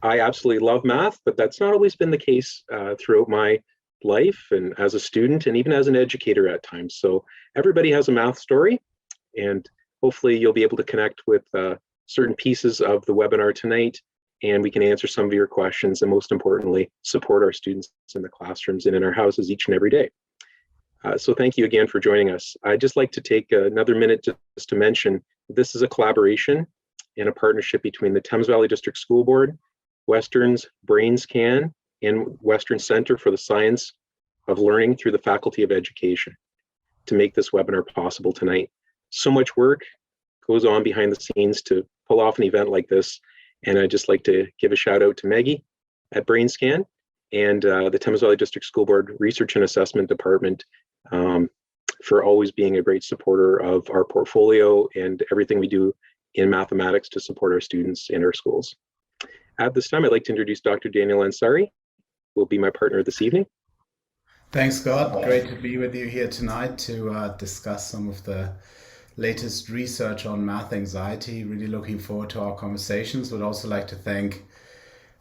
I absolutely love math, but that's not always been the case throughout my life and as a student and even as an educator at times. So everybody has a math story, and hopefully you'll be able to connect with certain pieces of the webinar tonight, and we can answer some of your questions and most importantly, support our students in the classrooms and in our houses each and every day. So thank you again for joining us. I'd just like to take another minute just to mention this is a collaboration and a partnership between the Thames Valley District School Board, Western's BrainsCAN, and Western Center for the Science of Learning through the Faculty of Education to make this webinar possible tonight. So much work goes on behind the scenes to pull off an event like this, and I'd just like to give a shout out to Maggie at BrainsCAN and the Thames Valley District School Board Research and Assessment Department for always being a great supporter of our portfolio and everything we do in mathematics to support our students and our schools. At this time, I'd like to introduce Dr. Daniel Ansari, who will be my partner this evening. Thanks, Scott. Great to be with you here tonight to discuss some of the latest research on math anxiety. Really looking forward to our conversations. Would also like to thank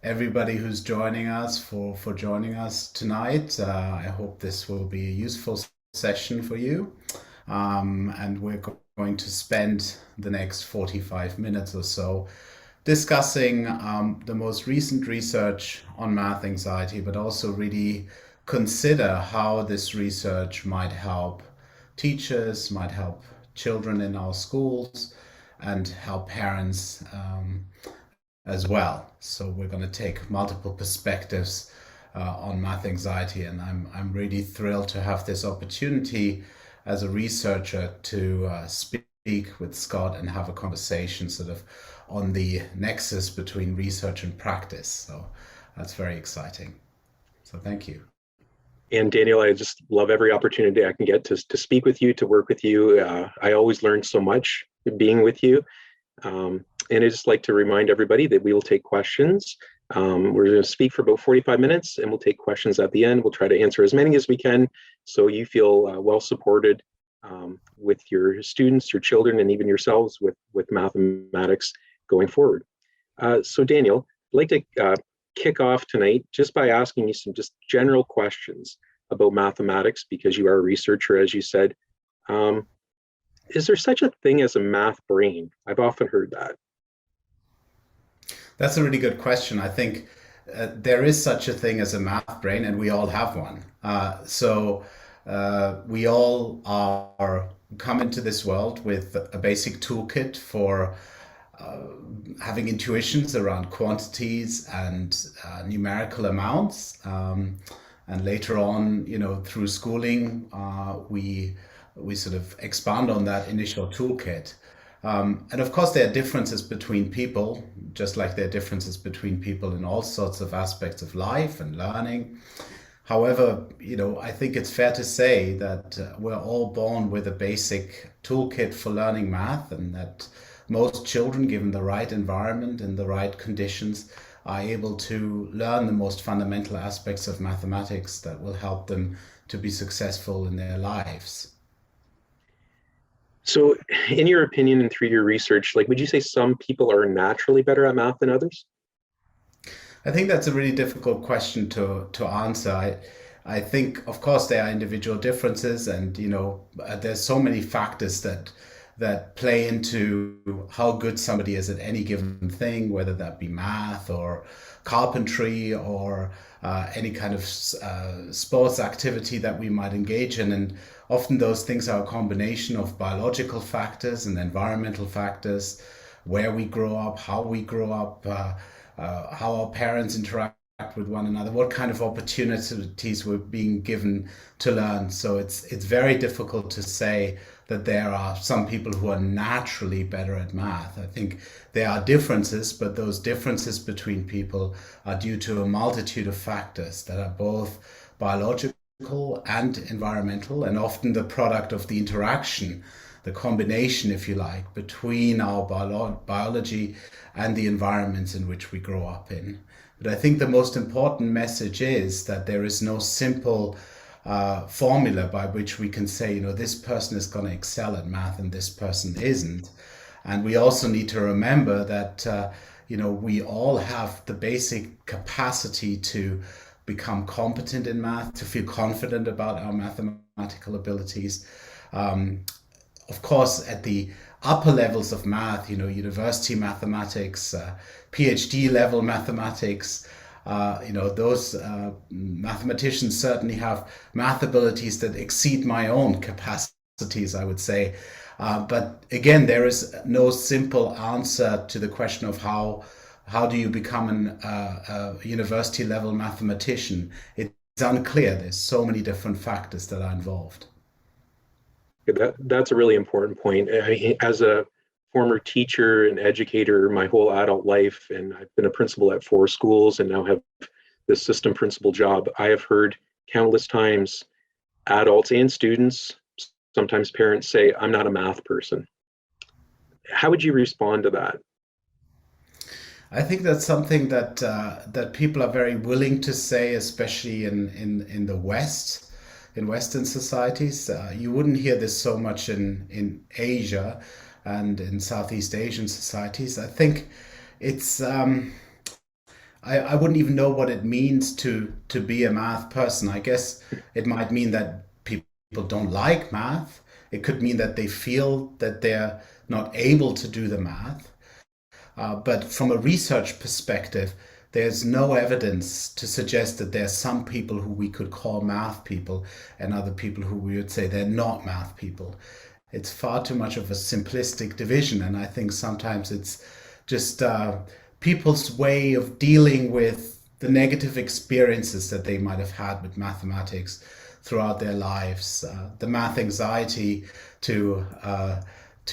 everybody who's joining us for joining us tonight. I hope this will be a useful session for you. And we're going to spend the next 45 minutes or so discussing the most recent research on math anxiety, but also really consider how this research might help teachers, might help children in our schools, and help parents as well. So we're going to take multiple perspectives on math anxiety, and I'm really thrilled to have this opportunity as a researcher to speak with Scott and have a conversation sort of on the nexus between research and practice. So that's very exciting. So thank you. And Daniel, I just love every opportunity I can get to speak with you, to work with you. I always learn so much being with you. And I just like to remind everybody that we will take questions. We're going to speak for about 45 minutes and we'll take questions at the end. We'll try to answer as many as we can so you feel well supported with your students, your children, and even yourselves with mathematics going forward. So Daniel, I'd like to kick off tonight just by asking you some just general questions about mathematics, because you are a researcher, as you said. Is there such a thing as a math brain? I've often heard that. That's a really good question. I think there is such a thing as a math brain, and we all have one. We all are come into this world with a basic toolkit for having intuitions around quantities and numerical amounts. And later on, through schooling, we sort of expand on that initial toolkit. And of course, there are differences between people, just like there are differences between people in all sorts of aspects of life and learning. However, I think it's fair to say that we're all born with a basic toolkit for learning math, and that most children, given the right environment and the right conditions, are able to learn the most fundamental aspects of mathematics that will help them to be successful in their lives. So in your opinion and through your research, would you say some people are naturally better at math than others? I think that's a really difficult question to answer. I think, of course, there are individual differences, and there's so many factors that play into how good somebody is at any given thing, whether that be math or carpentry or any kind of sports activity that we might engage in. And often those things are a combination of biological factors and environmental factors, where we grow up, how we grow up, how our parents interact with one another, what kind of opportunities we're being given to learn. So it's very difficult to say that there are some people who are naturally better at math. I think there are differences, but those differences between people are due to a multitude of factors that are both biological and environmental, and often the product of the interaction, the combination, if you like, between our biology and the environments in which we grow up in. But I think the most important message is that there is no simple formula by which we can say, this person is going to excel at math and this person isn't. And we also need to remember that, we all have the basic capacity to become competent in math, to feel confident about our mathematical abilities. Of course, at the upper levels of math, university mathematics, PhD level mathematics, those mathematicians certainly have math abilities that exceed my own capacities, I would say. But again, there is no simple answer to the question of how do you become a university level mathematician. It's unclear. There's so many different factors that are involved. That's a really important point. As a former teacher and educator my whole adult life, and I've been a principal at 4 schools and now have this system principal job, I have heard countless times adults and students, sometimes parents, say, I'm not a math person. How would you respond to that? I think that's something that people are very willing to say, especially in the West, in Western societies. You wouldn't hear this so much in Asia and in Southeast Asian societies. I think it's I wouldn't even know what it means to be a math person. I guess it might mean that people don't like math. It could mean that they feel that they're not able to do the math. But from a research perspective, there's no evidence to suggest that there are some people who we could call math people and other people who we would say they're not math people. It's far too much of a simplistic division, and I think sometimes it's just people's way of dealing with the negative experiences that they might have had with mathematics throughout their lives. The math anxiety, to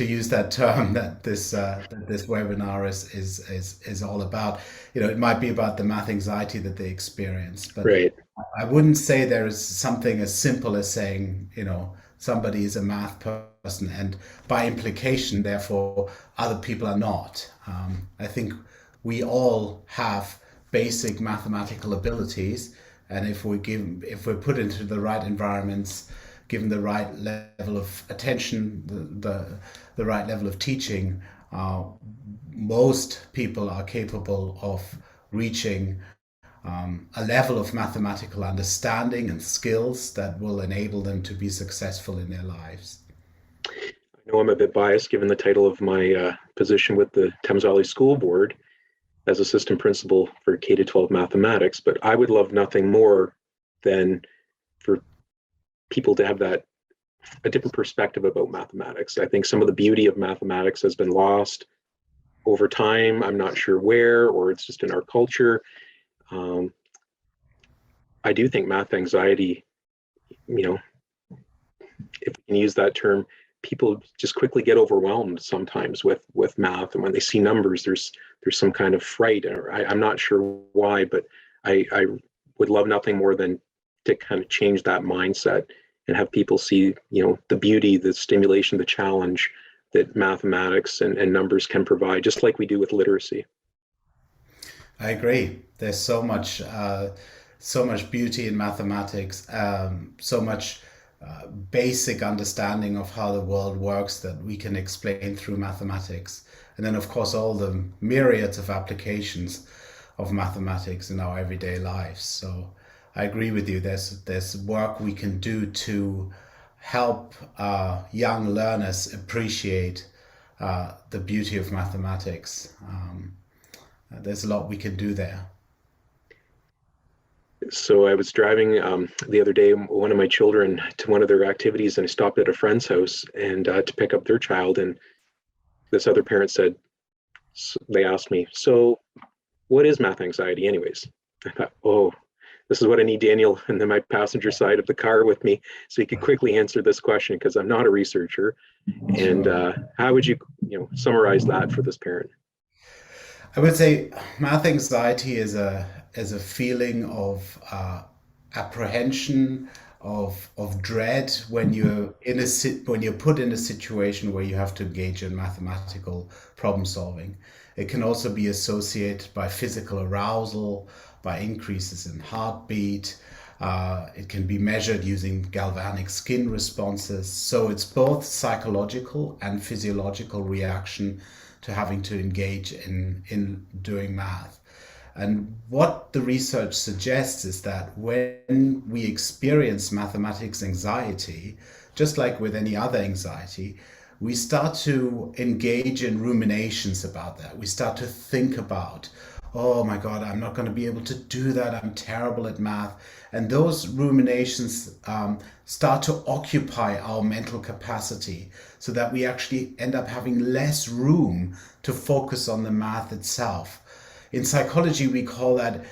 use that term that this webinar is all about. It might be about the math anxiety that they experience, but Right. I wouldn't say there is something as simple as saying, somebody is a math person and by implication, therefore, other people are not. I think we all have basic mathematical abilities, and if we're put into the right environments, given the right level of attention, the right level of teaching, most people are capable of reaching a level of mathematical understanding and skills that will enable them to be successful in their lives. I know I'm a bit biased given the title of my position with the Thames Valley School Board as assistant principal for K-12 mathematics, but I would love nothing more than for people to have a different perspective about mathematics. I think some of the beauty of mathematics has been lost over time. I'm not sure where, or it's just in our culture. I do think math anxiety, if we can use that term, people just quickly get overwhelmed sometimes with math, and when they see numbers, there's some kind of fright. I'm not sure why, but I would love nothing more than to kind of change that mindset and have people see, the beauty, the stimulation, the challenge that mathematics and numbers can provide, just like we do with literacy. I agree. There's so much beauty in mathematics, so much basic understanding of how the world works that we can explain through mathematics. And then, of course, all the myriads of applications of mathematics in our everyday lives. So I agree with you. There's work we can do to help young learners appreciate the beauty of mathematics. There's a lot we can do there. So I was driving the other day, one of my children, to one of their activities, and I stopped at a friend's house and to pick up their child. And this other parent said, they asked me, so what is math anxiety anyways? I thought, oh, this is what I need Daniel and then my passenger side of the car with me so he could quickly answer this question, because I'm not a researcher. And how would you, summarize that for this parent? I would say math anxiety is a feeling of apprehension, of dread when you're when you're put in a situation where you have to engage in mathematical problem solving. It can also be associated by physical arousal, by increases in heartbeat, It can be measured using galvanic skin responses. So it's both psychological and physiological reaction to having to engage in doing math. And what the research suggests is that when we experience mathematics anxiety, just like with any other anxiety, we start to engage in ruminations about that. We start to think about, oh my God, I'm not going to be able to do that. I'm terrible at math. And those ruminations start to occupy our mental capacity so that we actually end up having less room to focus on the math itself. In psychology, we call that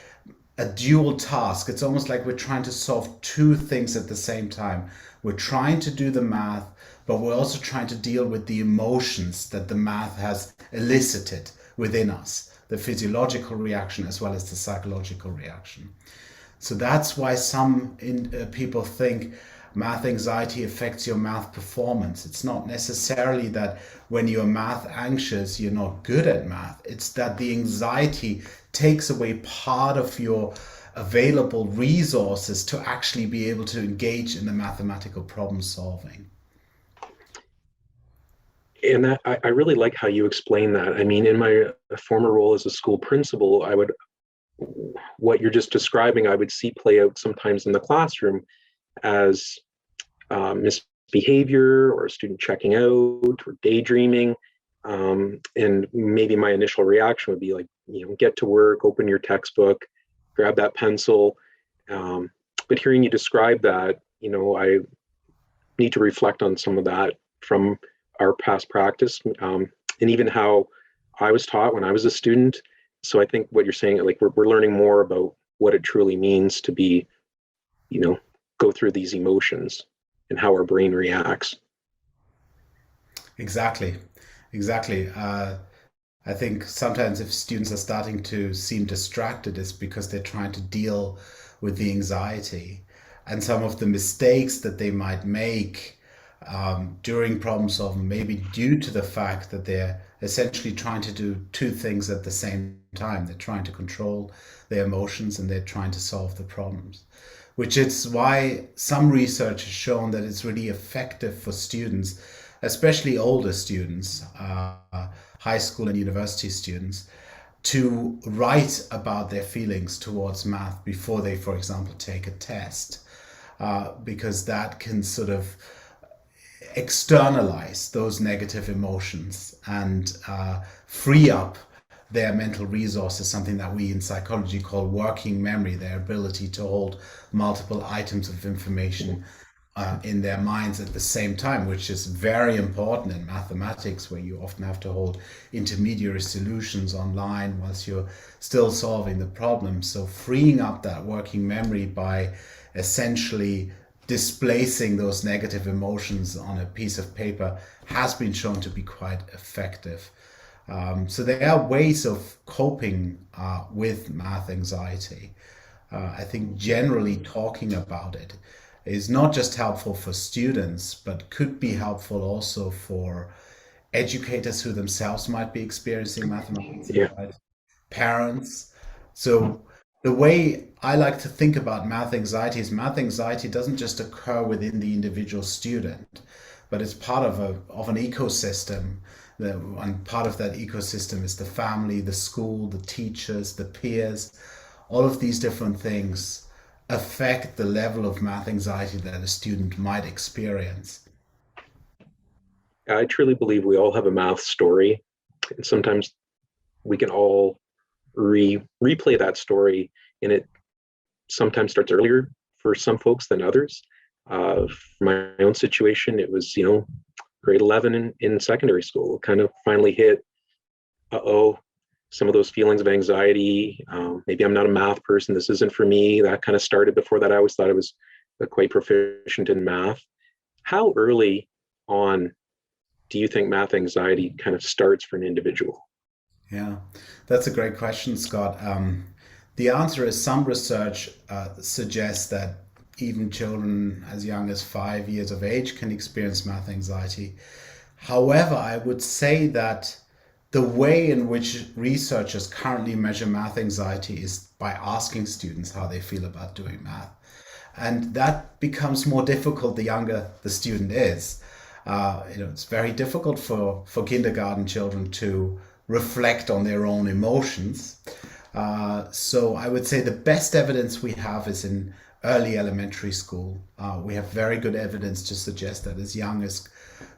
a dual task. It's almost like we're trying to solve two things at the same time. We're trying to do the math, but we're also trying to deal with the emotions that the math has elicited within us, the physiological reaction as well as the psychological reaction. So that's why some people think math anxiety affects your math performance. It's not necessarily that when you're math anxious, you're not good at math. It's that the anxiety takes away part of your available resources to actually be able to engage in the mathematical problem solving. And that I really like how you explain that. I mean, in my former role as a school principal, what you're just describing, I would see play out sometimes in the classroom as misbehavior or a student checking out or daydreaming. And maybe my initial reaction would be like, get to work, open your textbook, grab that pencil. But hearing you describe that, I need to reflect on some of that from our past practice, and even how I was taught when I was a student. So I think what you're saying, like we're learning more about what it truly means to be, go through these emotions and how our brain reacts. Exactly, exactly. I think sometimes if students are starting to seem distracted, it's because they're trying to deal with the anxiety and some of the mistakes that they might make during problem solving, maybe due to the fact that they're essentially trying to do two things at the same time. They're trying to control their emotions and they're trying to solve the problems, which is why some research has shown that it's really effective for students, especially older students, high school and university students, to write about their feelings towards math before they, for example, take a test, because that can sort of externalize those negative emotions and free up their mental resources, something that we in psychology call working memory, their ability to hold multiple items of information in their minds at the same time, which is very important in mathematics, where you often have to hold intermediary solutions online whilst you're still solving the problem. So freeing up that working memory by essentially displacing those negative emotions on a piece of paper has been shown to be quite effective. So there are ways of coping with math anxiety. I think generally talking about it is not just helpful for students, but could be helpful also for educators who themselves might be experiencing mathematics Yeah. anxiety, parents. So the way I like to think about math anxiety is math anxiety doesn't just occur within the individual student, but it's part of an ecosystem. And part of that ecosystem is the family, the school, the teachers, the peers. All of these different things affect the level of math anxiety that a student might experience. I truly believe we all have a math story, and sometimes we can all replay that story, and it sometimes starts earlier for some folks than others. For my own situation, it was, grade 11 in secondary school, kind of finally hit, some of those feelings of anxiety. Maybe I'm not a math person. This isn't for me. That kind of started. Before that, I always thought I was quite proficient in math. How early on do you think math anxiety kind of starts for an individual? Yeah, that's a great question, Scott. The answer is some research suggests that even children as young as 5 years of age can experience math anxiety. However, I would say that the way in which researchers currently measure math anxiety is by asking students how they feel about doing math. And that becomes more difficult the younger the student is. It's very difficult for kindergarten children to reflect on their own emotions. So I would say the best evidence we have is in early elementary school. We have very good evidence to suggest that as young as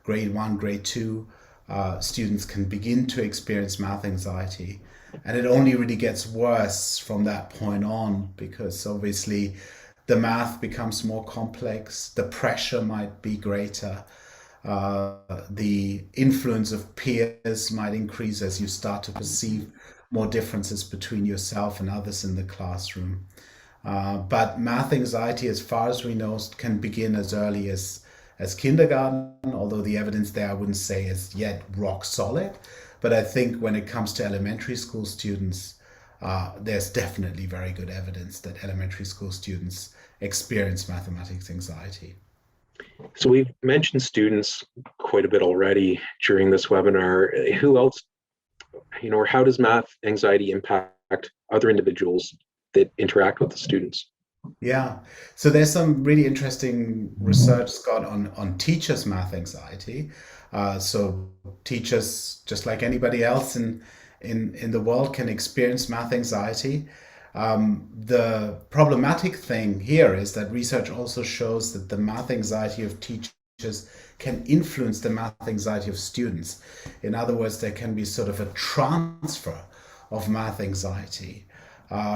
grade one, grade two, students can begin to experience math anxiety. And it only really gets worse from that point on, because obviously the math becomes more complex, the pressure might be greater, the influence of peers might increase as you start to perceive more differences between yourself and others in the classroom. But math anxiety, as far as we know, can begin as early as kindergarten, although the evidence there I wouldn't say is yet rock solid. But I think when it comes to elementary school students, there's definitely very good evidence that elementary school students experience mathematics anxiety. So we've mentioned students quite a bit already during this webinar. Who else, or how does math anxiety impact other individuals that interact with the students? Yeah, so there's some really interesting research, Scott, on teachers' math anxiety. So teachers, just like anybody else in the world, can experience math anxiety. The problematic thing here is that research also shows that the math anxiety of teachers can influence the math anxiety of students. In other words, there can be sort of a transfer of math anxiety.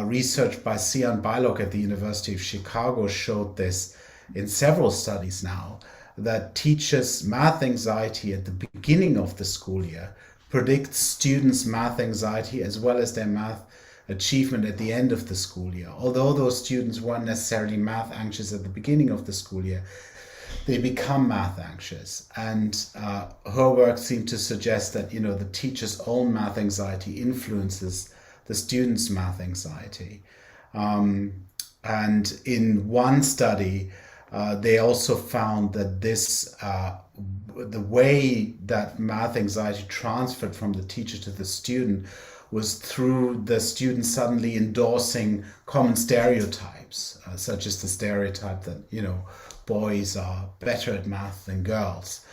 Research by Sian Beilock at the University of Chicago showed this in several studies now, that teachers' math anxiety at the beginning of the school year predicts students' math anxiety as well as their math achievement at the end of the school year. Although those students weren't necessarily math anxious at the beginning of the school year, they become math anxious. And her work seemed to suggest that, the teacher's own math anxiety influences the students' math anxiety. And in one study, they also found that the way that math anxiety transferred from the teacher to the student was through the student suddenly endorsing common stereotypes, such as the stereotype that, boys are better at math than girls.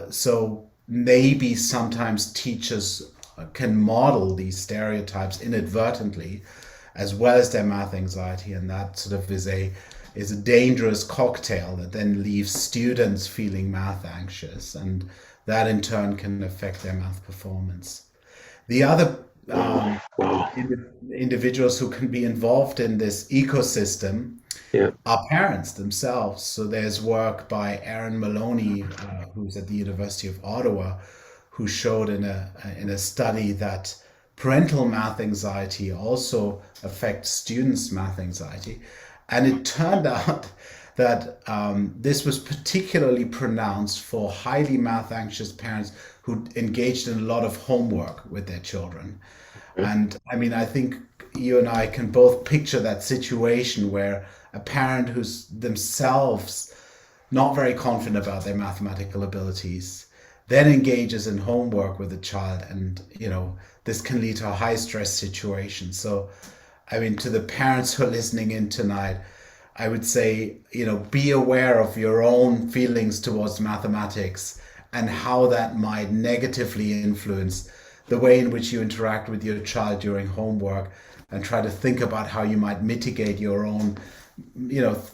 So maybe sometimes teachers can model these stereotypes inadvertently, as well as their math anxiety, and that sort of is a dangerous cocktail that then leaves students feeling math anxious, and that in turn can affect their math performance. The other individuals who can be involved in this ecosystem are parents themselves. So there's work by Aaron Maloney, who's at the University of Ottawa, who showed in a study that parental math anxiety also affects students' math anxiety. And it turned out that this was particularly pronounced for highly math anxious parents who engaged in a lot of homework with their children. And I mean, I think you and I can both picture that situation where a parent who's themselves not very confident about their mathematical abilities then engages in homework with the child, and this can lead to a high stress situation. So I mean, to the parents who are listening in tonight, I would say, be aware of your own feelings towards mathematics and how that might negatively influence the way in which you interact with your child during homework, and try to think about how you might mitigate your own,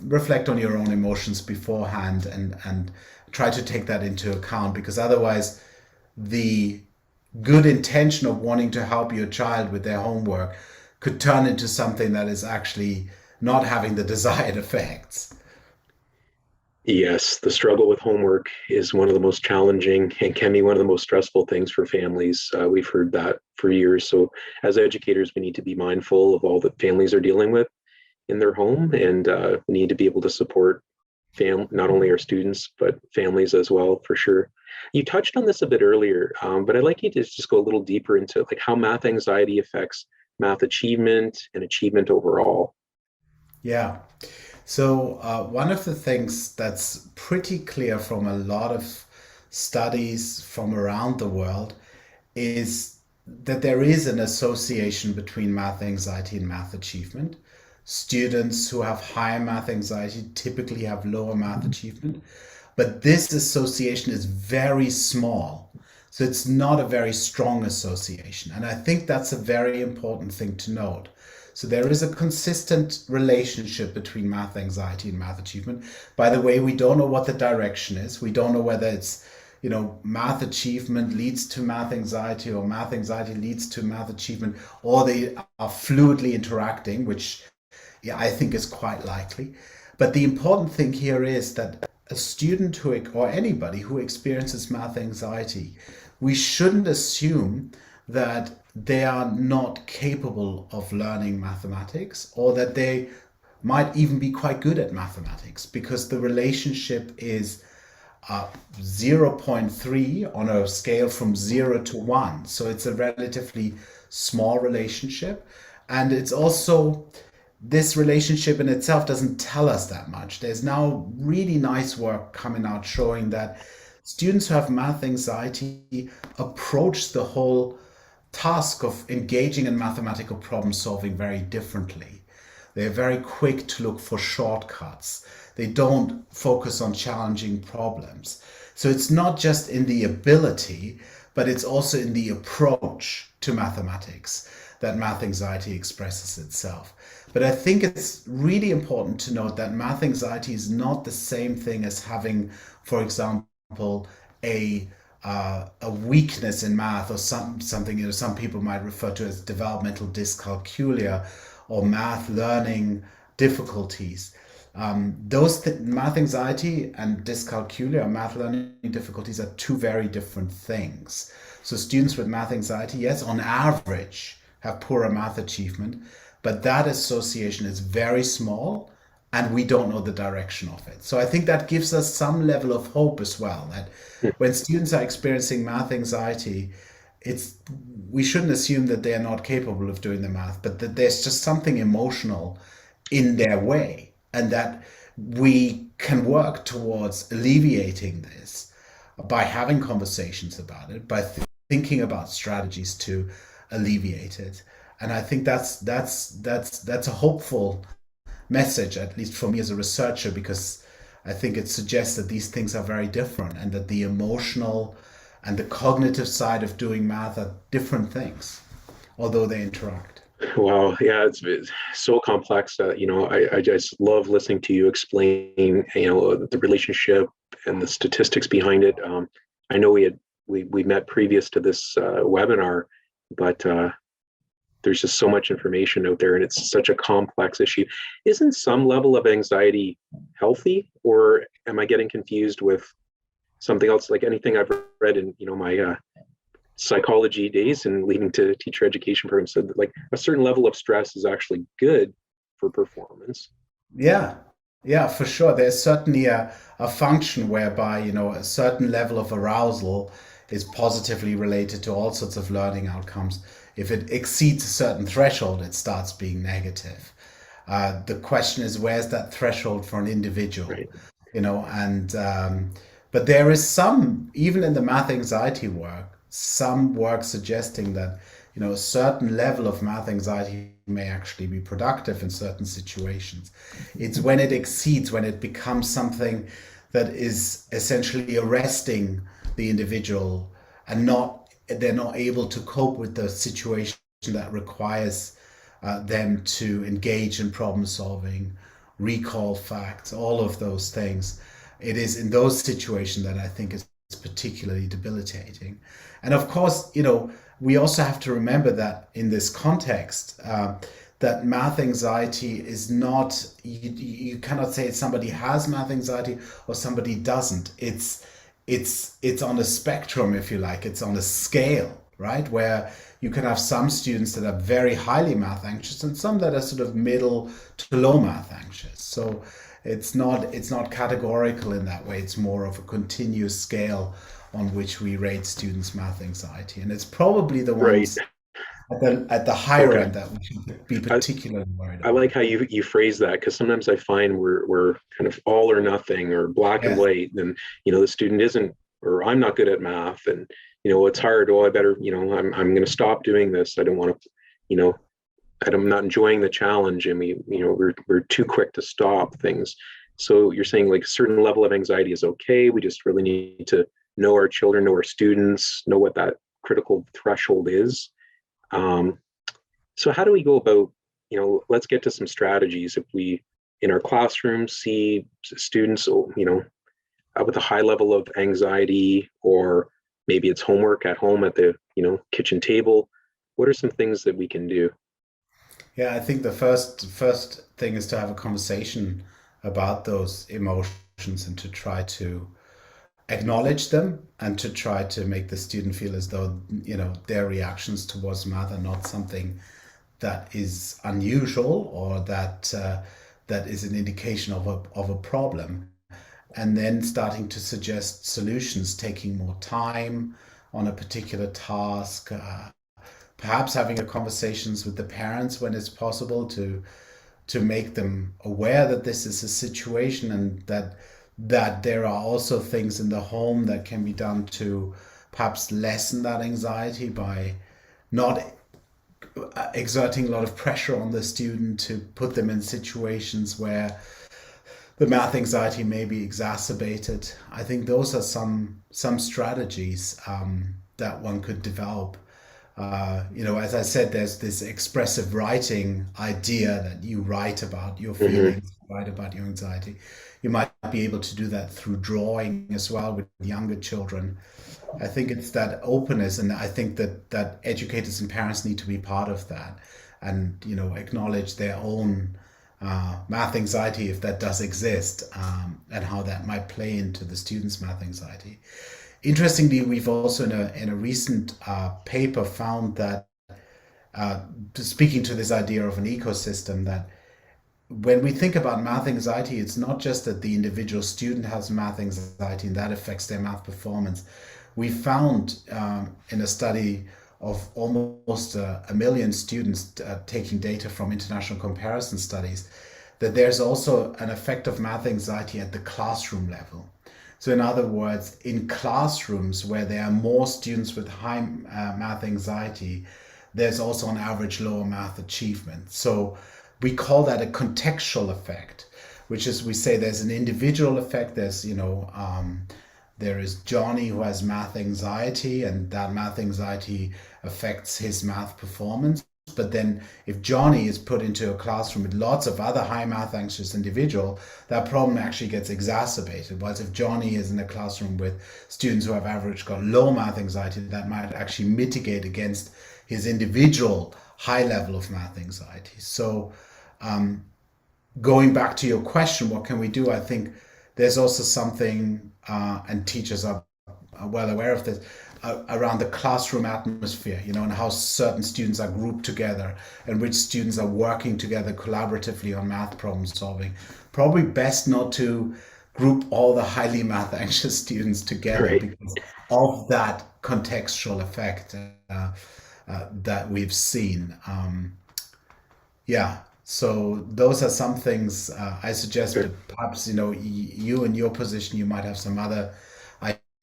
reflect on your own emotions beforehand, and try to take that into account, because otherwise the good intention of wanting to help your child with their homework could turn into something that is actually not having the desired effects. Yes, the struggle with homework is one of the most challenging and can be one of the most stressful things for families. We've heard that for years. So as educators, we need to be mindful of all that families are dealing with in their home, and we need to be able to support not only our students, but families as well, for sure. You touched on this a bit earlier, but I'd like you to just go a little deeper into how math anxiety affects math achievement and achievement overall. Yeah. So one of the things that's pretty clear from a lot of studies from around the world is that there is an association between math anxiety and math achievement. students who have higher math anxiety typically have lower math achievement, but this association is very small. So it's not a very strong association. And I think that's a very important thing to note. So there is a consistent relationship between math anxiety and math achievement. By the way, we don't know what the direction is. We don't know whether it's, math achievement leads to math anxiety, or math anxiety leads to math achievement, or they are fluidly interacting, which I think is quite likely. But the important thing here is that a student or anybody who experiences math anxiety, we shouldn't assume that they are not capable of learning mathematics, or that they might even be quite good at mathematics, because the relationship is 0.3 on a scale from 0 to 1. So it's a relatively small relationship. And it's also, this relationship in itself doesn't tell us that much. There's now really nice work coming out showing that students who have math anxiety approach the whole task of engaging in mathematical problem solving very differently. They're very quick to look for shortcuts. They don't focus on challenging problems. So it's not just in the ability, but it's also in the approach to mathematics that math anxiety expresses itself. But I think it's really important to note that math anxiety is not the same thing as having, for example, a weakness in math, or something some people might refer to as developmental dyscalculia, or math learning difficulties. Math anxiety and dyscalculia, or math learning difficulties, are two very different things. So students with math anxiety, yes, on average, have poorer math achievement, but that association is very small, and we don't know the direction of it. So I think that gives us some level of hope as well, that when students are experiencing math anxiety, we shouldn't assume that they are not capable of doing the math, but that there's just something emotional in their way, and that we can work towards alleviating this by having conversations about it, by thinking about strategies to alleviate it. And I think that's a hopeful message, at least for me as a researcher, because I think it suggests that these things are very different, and that the emotional and the cognitive side of doing math are different things, although they interact. Wow, yeah, it's so complex. I just love listening to you explain, the relationship and the statistics behind it. I know we met previous to this webinar, but there's just so much information out there, and it's such a complex issue. Isn't some level of anxiety healthy, or am I getting confused with something else? Like anything I've read in my psychology days and leading to teacher education programs, said that like a certain level of stress is actually good for performance. Yeah, for sure. There's certainly a function whereby, a certain level of arousal is positively related to all sorts of learning outcomes. If it exceeds a certain threshold, it starts being negative. The question is, where's that threshold for an individual? Right. But there is some, even in the math anxiety work, some work suggesting that, a certain level of math anxiety may actually be productive in certain situations. It's when it exceeds, when it becomes something that is essentially arresting the individual, and they're not able to cope with the situation that requires them to engage in problem solving, recall facts, all of those things. It is in those situations that I think is particularly debilitating. And of course, we also have to remember that in this context, that math anxiety is not, you cannot say somebody has math anxiety or somebody doesn't. It's on a spectrum, if you like. It's on a scale, right? Where you can have some students that are very highly math anxious and some that are sort of middle to low math anxious. So it's not categorical in that way. It's more of a continuous scale on which we rate students' math anxiety, and it's probably the ones at the higher end that we should be particularly worried about. I like how you phrase that, because sometimes I find we're kind of all or nothing, or black and white, and the student isn't, or I'm not good at math, and it's hard. Oh, I better, I'm going to stop doing this. I don't want to, I'm not enjoying the challenge, and we're too quick to stop things. So you're saying like a certain level of anxiety is okay. We just really need to know our children, know our students, know what that critical threshold is. Um, so how do we go about, let's get to some strategies. If we in our classrooms see students, with a high level of anxiety, or maybe it's homework at home at the kitchen table, what are some things that we can do? Yeah, I think the first thing is to have a conversation about those emotions and to try to acknowledge them and to try to make the student feel as though their reactions towards math are not something that is unusual or that is an indication of a problem, and then starting to suggest solutions, taking more time on a particular task, perhaps having a conversations with the parents when it's possible to make them aware that this is a situation and that there are also things in the home that can be done to perhaps lessen that anxiety by not exerting a lot of pressure on the student to put them in situations where the math anxiety may be exacerbated. I think those are some strategies that one could develop. As I said, there's this expressive writing idea that you write about your Hmm. feelings, write about your anxiety. You might be able to do that through drawing as well with younger children. I think it's that openness, and I think that educators and parents need to be part of that, and acknowledge their own math anxiety if that does exist, and how that might play into the students' math anxiety. Interestingly, we've also in a recent paper found that, speaking to this idea of an ecosystem, that when we think about math anxiety, it's not just that the individual student has math anxiety and that affects their math performance. We found in a study of almost a million students, taking data from international comparison studies, that there's also an effect of math anxiety at the classroom level. So, in other words, in classrooms where there are more students with high math anxiety, there's also on average lower math achievement. So, we call that a contextual effect, which is, we say there's an individual effect. There is Johnny who has math anxiety, and that math anxiety affects his math performance. But then, if Johnny is put into a classroom with lots of other high math anxious individual, that problem actually gets exacerbated. Whereas if Johnny is in a classroom with students who have average got low math anxiety, that might actually mitigate against his individual high level of math anxiety. So, going back to your question, what can we do? I think there's also something, and teachers are well aware of this, around the classroom atmosphere, and how certain students are grouped together and which students are working together collaboratively on math problem solving. Probably best not to group all the highly math anxious students together Right. because of that contextual effect that we've seen. Yeah, so those are some things I suggest. Okay. But perhaps you in your position, you might have some other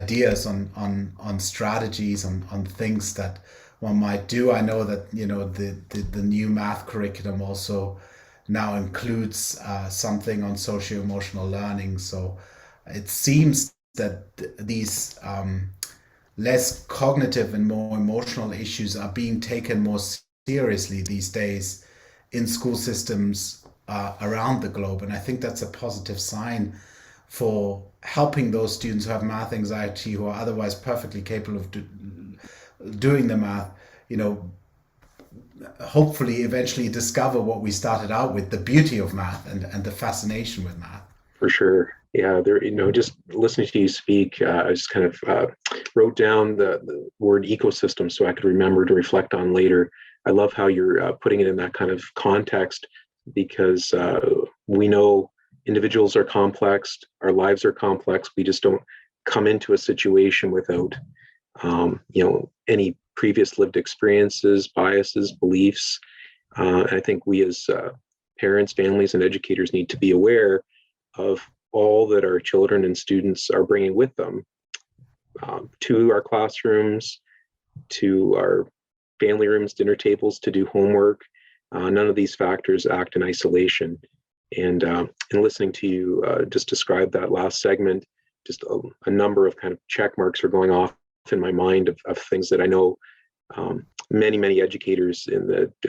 ideas on strategies on things that one might do. I know that the new math curriculum also now includes something on socio emotional learning. So it seems that these less cognitive and more emotional issues are being taken more seriously these days in school systems around the globe. And I think that's a positive sign for helping those students who have math anxiety, who are otherwise perfectly capable of doing the math, hopefully eventually discover what we started out with, the beauty of math and the fascination with math. For sure. Yeah, there, just listening to you speak, I just kind of wrote down the word ecosystem so I could remember to reflect on later. I love how you're putting it in that kind of context, because we know individuals are complex, our lives are complex. We just don't come into a situation without, any previous lived experiences, biases, beliefs. I think we as parents, families, and educators need to be aware of all that our children and students are bringing with them, to our classrooms, to our family rooms, dinner tables, to do homework. None of these factors act in isolation. And listening to you just describe that last segment, just a number of kind of check marks are going off in my mind of things that I know many educators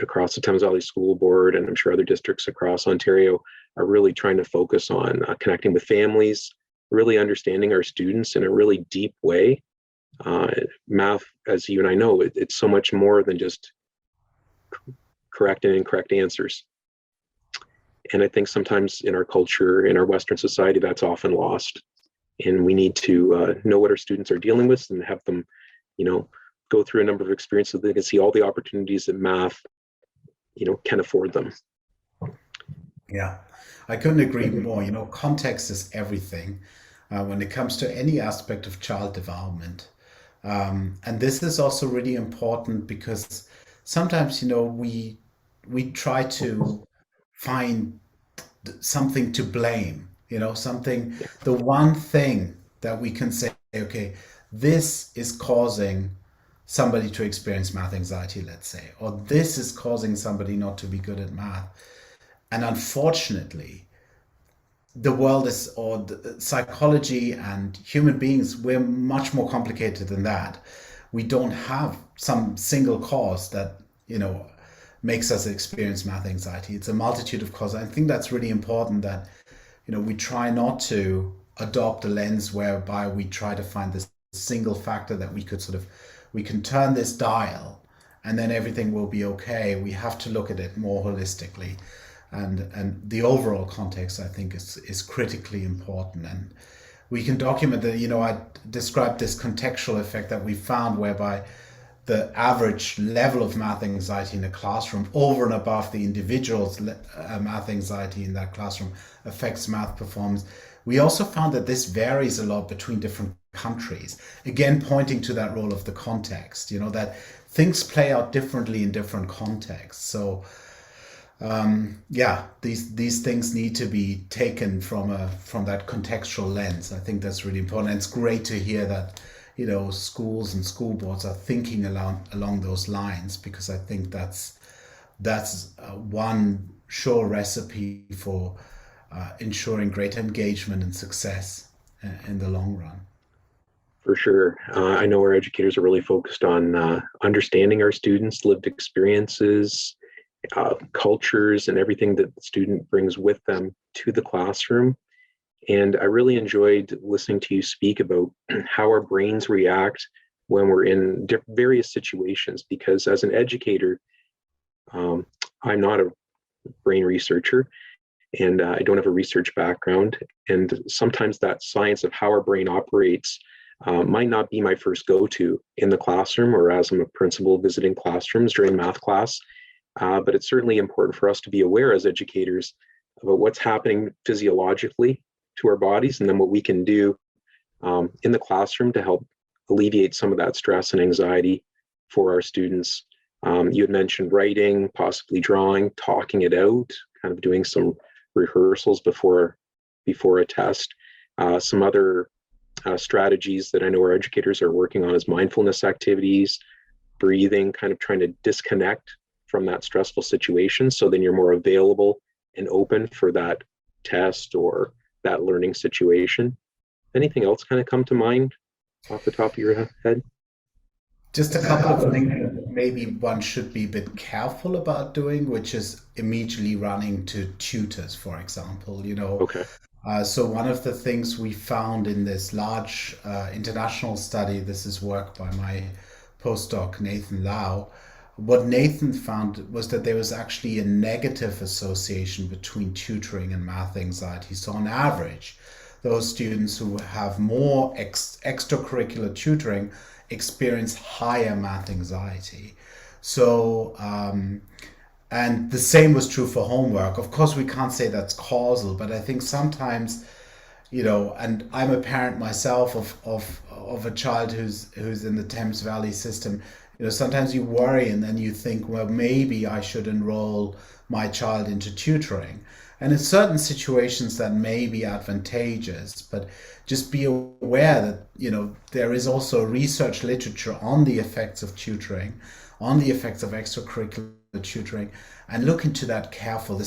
across the Thames Valley School Board, and I'm sure other districts across Ontario, are really trying to focus on connecting with families, really understanding our students in a really deep way. Math, as you and I know, it's so much more than just correct and incorrect answers. And I think sometimes in our culture, in our Western society, that's often lost. And we need to know what our students are dealing with and have them, go through a number of experiences so they can see all the opportunities that math, can afford them. Yeah, I couldn't agree more. Context is everything when it comes to any aspect of child development. And this is also really important because sometimes, we try to find something to blame, the one thing that we can say, okay, this is causing somebody to experience math anxiety, let's say, or this is causing somebody not to be good at math. And unfortunately, the world is, or the psychology and human beings, we're much more complicated than that. We don't have some single cause that, makes us experience math anxiety. It's a multitude of causes. I think that's really important that, we try not to adopt a lens whereby we try to find this single factor that we can turn this dial and then everything will be okay. We have to look at it more holistically. And the overall context, I think, is critically important. And we can document that, I described this contextual effect that we found whereby the average level of math anxiety in a classroom over and above the individual's math anxiety in that classroom affects math performance. We also found that this varies a lot between different countries, again pointing to that role of the context, that things play out differently in different contexts. So these things need to be taken from that contextual lens. I think that's really important. And it's great to hear that schools and school boards are thinking along those lines, because I think that's one sure recipe for ensuring greater engagement and success in the long run. For sure. I know our educators are really focused on understanding our students' lived experiences, cultures, and everything that the student brings with them to the classroom. And I really enjoyed listening to you speak about how our brains react when we're in various situations, because as an educator, I'm not a brain researcher, and I don't have a research background. And sometimes that science of how our brain operates might not be my first go-to in the classroom or as I'm a principal visiting classrooms during math class. But it's certainly important for us to be aware as educators about what's happening physiologically to our bodies, and then what we can do in the classroom to help alleviate some of that stress and anxiety for our students. You had mentioned writing, possibly drawing, talking it out, kind of doing some rehearsals before a test. Some other strategies that I know our educators are working on is mindfulness activities, breathing, kind of trying to disconnect from that stressful situation, so then you're more available and open for that test or that learning situation. Anything else kind of come to mind off the top of your head? Just a couple of things that maybe one should be a bit careful about doing, which is immediately running to tutors, for example. Okay. So one of the things we found in this large international study, this is work by my postdoc Nathan Lau, what Nathan found was that there was actually a negative association between tutoring and math anxiety. So on average, those students who have more extracurricular tutoring experience higher math anxiety. So, and the same was true for homework. Of course, we can't say that's causal, but I think sometimes, and I'm a parent myself of a child who's in the Thames Valley system. Sometimes you worry and then you think, well, maybe I should enroll my child into tutoring. And in certain situations that may be advantageous, but just be aware that, there is also research literature on the effects of tutoring on the effects of extracurricular tutoring, and look into that carefully. The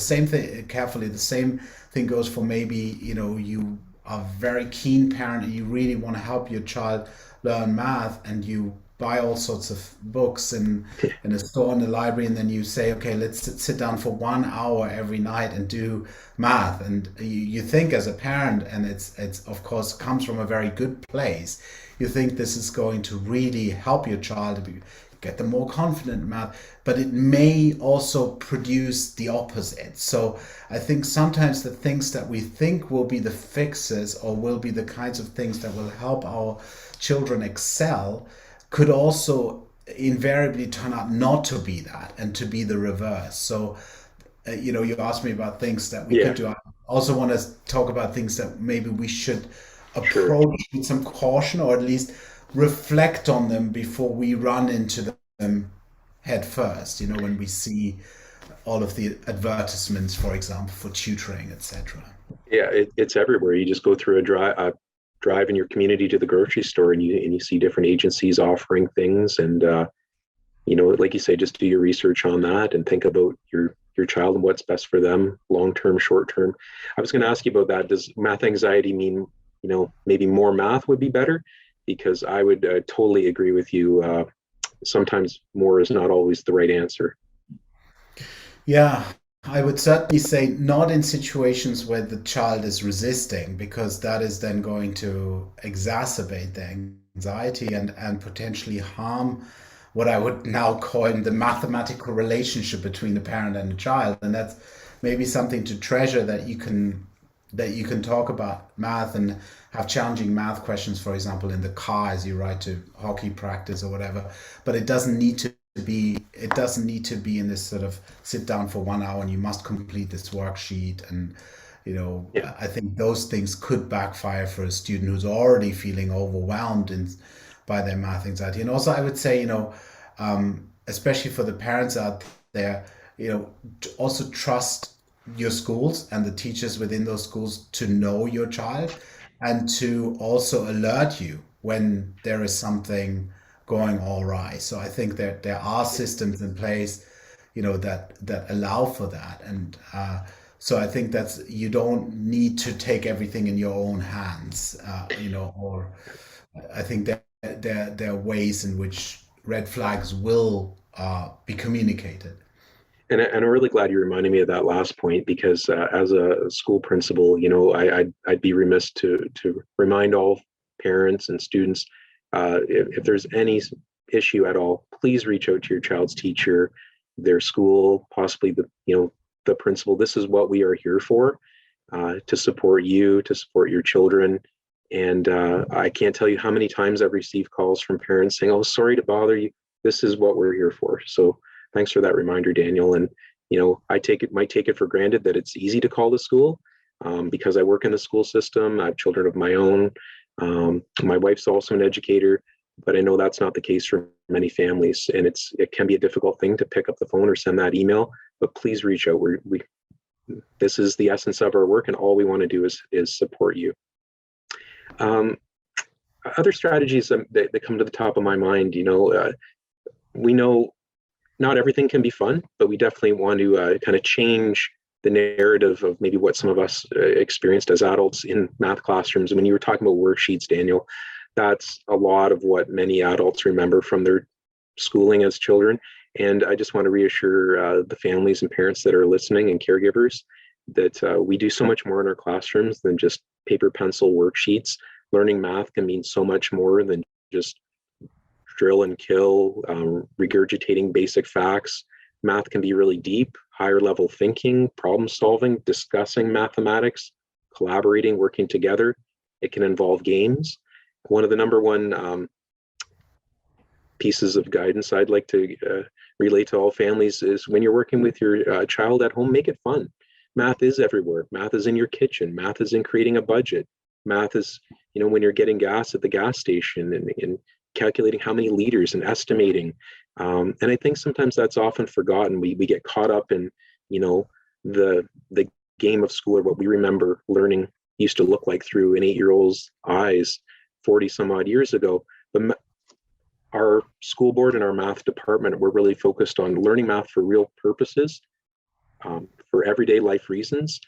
same thing goes for maybe, you are a very keen parent and you really want to help your child learn math, and you buy all sorts of books in a store, in the library, and then you say, okay, let's sit down for 1 hour every night and do math. And you think as a parent, and it's of course comes from a very good place, you think this is going to really help your child to get them more confident in math, but it may also produce the opposite. So I think sometimes the things that we think will be the fixes, or will be the kinds of things that will help our children excel, could also invariably turn out not to be that, and to be the reverse. So you asked me about things that we Yeah, could do. I also want to talk about things that maybe we should sure. approach with some caution, or at least reflect on them before we run into them head first. When we see all of the advertisements, for example, for tutoring, etc. Yeah, it's everywhere. You just go through drive in your community to the grocery store, and you see different agencies offering things, and like you say, just do your research on that and think about your child and what's best for them, long term, short term. I was going to ask you about that. Does math anxiety mean maybe more math would be better? Because I would totally agree with you. Sometimes more is not always the right answer. Yeah, I would certainly say not in situations where the child is resisting, because that is then going to exacerbate the anxiety, and potentially harm what I would now call the mathematical relationship between the parent and the child. And that's maybe something to treasure, that you can talk about math and have challenging math questions, for example, in the car as you ride to hockey practice or whatever. But it doesn't need to be in this sort of sit down for 1 hour and you must complete this worksheet. And Yeah, I think those things could backfire for a student who's already feeling overwhelmed by their math anxiety. And also, I would say, especially for the parents out there, also trust your schools and the teachers within those schools to know your child, and to also alert you when there is something going all right. So I think that there are systems in place, that allow for that. And so I think that's you don't need to take everything in your own hands, or I think that there are ways in which red flags will be communicated. and I'm really glad you reminded me of that last point, because as a school principal, I'd be remiss to remind all parents and students, if there's any issue at all, please reach out to your child's teacher, their school, possibly the principal. This is what we are here for, to support you, to support your children. And I can't tell you how many times I've received calls from parents saying, "Oh, sorry to bother you. This is what we're here for." So thanks for that reminder, Daniel. And I might take it for granted that it's easy to call the school, because I work in the school system. I have children of my own. My wife's also an educator, but I know that's not the case for many families, and it can be a difficult thing to pick up the phone or send that email. But please reach out. We This is the essence of our work, and all we want to do is support you. Um, Other strategies that come to the top of my mind, we know not everything can be fun, but we definitely want to kind of change the narrative of maybe what some of us experienced as adults in math classrooms. When you were talking about worksheets, Daniel, that's a lot of what many adults remember from their schooling as children. And I just want to reassure the families and parents that are listening, and caregivers, that we do so much more in our classrooms than just paper pencil worksheets. Learning math can mean so much more than just drill and kill, regurgitating basic facts. Math can be really deep, higher level thinking, problem solving, discussing mathematics, collaborating, working together. It can involve games. One of the number one pieces of guidance I'd like to relate to all families is, when you're working with your child at home, make it fun. Math is everywhere. Math is in your kitchen. Math is in creating a budget. Math is, when you're getting gas at the gas station, and calculating how many liters and estimating. And I think sometimes that's often forgotten. We get caught up in, the game of school, or what we remember learning used to look like through an 8-year-old's eyes 40 some odd years ago. But our school board and our math department, we're really focused on learning math for real purposes, for everyday life reasons.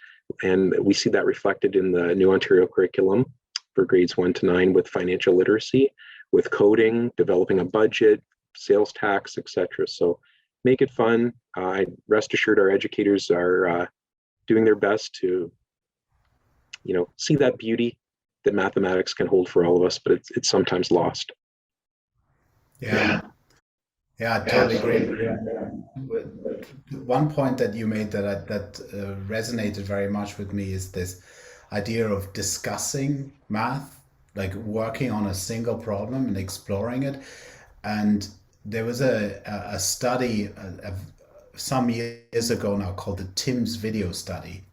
And we see that reflected in the new Ontario curriculum for grades 1 to 9 with financial literacy, with coding, developing a budget, sales tax, etc. So make it fun. I rest assured our educators are doing their best to, see that beauty that mathematics can hold for all of us, but it's sometimes lost. Yeah, yeah, I totally agree. One point that you made that resonated very much with me is this idea of discussing math, like working on a single problem and exploring it. And there was a study some years ago now called the Tim's Video Study,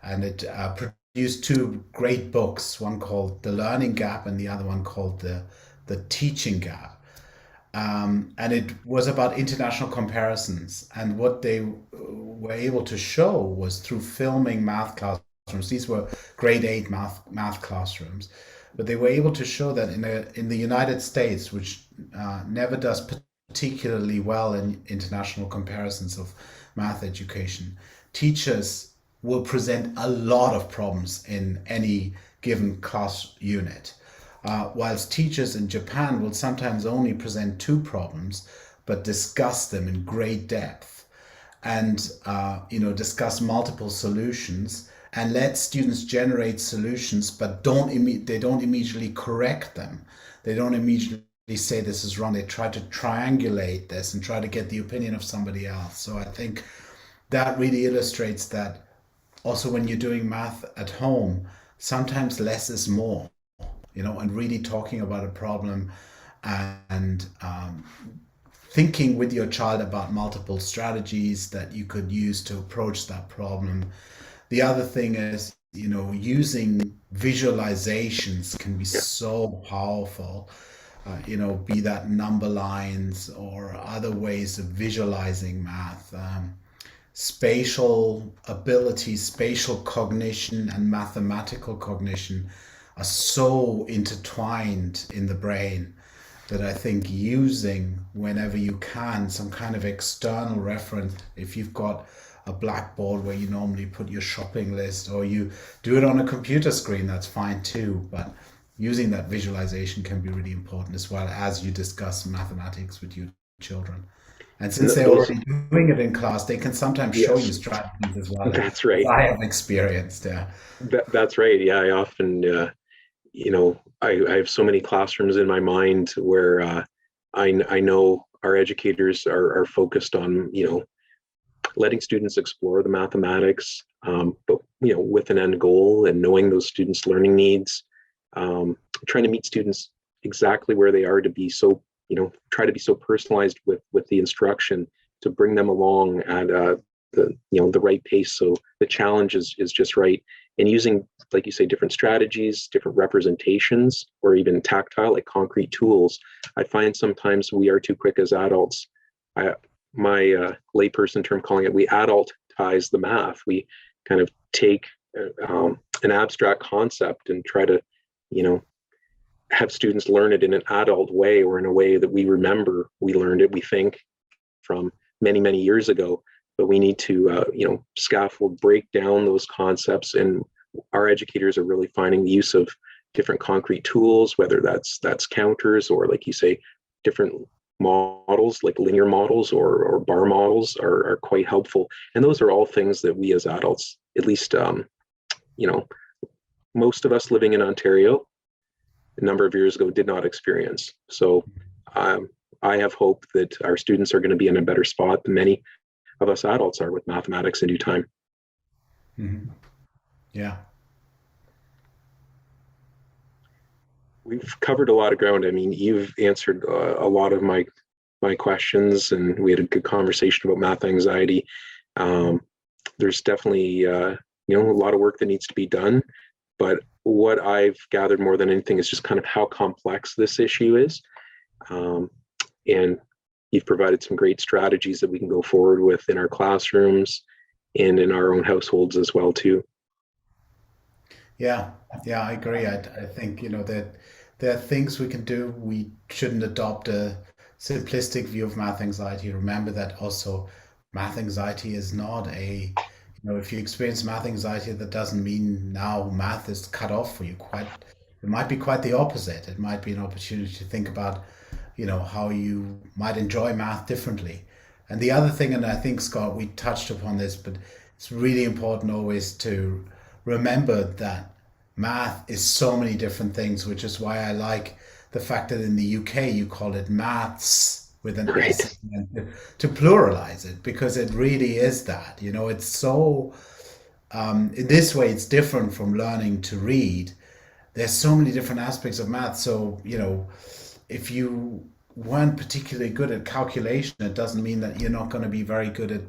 and it produced two great books, one called The Learning Gap and the other one called The Teaching Gap. And it was about international comparisons. And what they were able to show was through filming math classrooms. These were grade 8 math classrooms, but they were able to show that in the United States, which never does particularly well in international comparisons of math education, teachers will present a lot of problems in any given class unit. Whilst teachers in Japan will sometimes only present 2 problems, but discuss them in great depth and discuss multiple solutions and let students generate solutions, but they don't immediately correct them. They don't immediately say this is wrong. They try to triangulate this and try to get the opinion of somebody else. So I think that really illustrates that also when you're doing math at home, sometimes less is more. And really talking about a problem and thinking with your child about multiple strategies that you could use to approach that problem. The other thing is, using visualizations can be so powerful, be that number lines or other ways of visualizing math. Spatial ability, spatial cognition, and mathematical cognition are so intertwined in the brain that I think using, whenever you can, some kind of external reference, if you've got a blackboard where you normally put your shopping list, or you do it on a computer screen, that's fine too, but using that visualization can be really important as well as you discuss mathematics with your children. And since they're already doing it in class, they can sometimes show you strategies as well. That's right. I have experienced, yeah. That's right. Yeah, I often, I have so many classrooms in my mind where I know our educators are focused on, letting students explore the mathematics, but, with an end goal and knowing those students' learning needs, trying to meet students exactly where they are to be so, try to be so personalized with the instruction to bring them along at the right pace. So the challenge is just right. And using, like you say, different strategies, different representations, or even tactile, like concrete tools. I find sometimes we are too quick as adults. My layperson term calling it, we adultize the math. We kind of take an abstract concept and try to, have students learn it in an adult way, or in a way that we remember we learned it, we think, from many, many years ago. But we need to, scaffold, break down those concepts. And our educators are really finding the use of different concrete tools, whether that's counters, or, like you say, different models like linear models or bar models are quite helpful. And those are all things that we as adults, at least, most of us living in Ontario a number of years ago, did not experience. So I have hope that our students are going to be in a better spot than many of us adults are with mathematics in due time. Mm-hmm. Yeah. We've covered a lot of ground. I mean, you've answered a lot of my questions, and we had a good conversation about math anxiety. There's definitely, a lot of work that needs to be done. But what I've gathered more than anything is just kind of how complex this issue is. And you've provided some great strategies that we can go forward with in our classrooms and in our own households as well, too. Yeah, I agree. I think, that there are things we can do. We shouldn't adopt a simplistic view of math anxiety. Remember that also math anxiety is not a, if you experience math anxiety, that doesn't mean now math is cut off for you. It might be quite the opposite. It might be an opportunity to think about, how you might enjoy math differently. And the other thing, and I think, Scott, we touched upon this, but it's really important always to remember that math is so many different things, which is why I like the fact that in the UK you call it maths with an Right. S and to pluralize it, because it really is that. It's so, in this way, it's different from learning to read. There's so many different aspects of math. So, if you weren't particularly good at calculation, it doesn't mean that you're not going to be very good at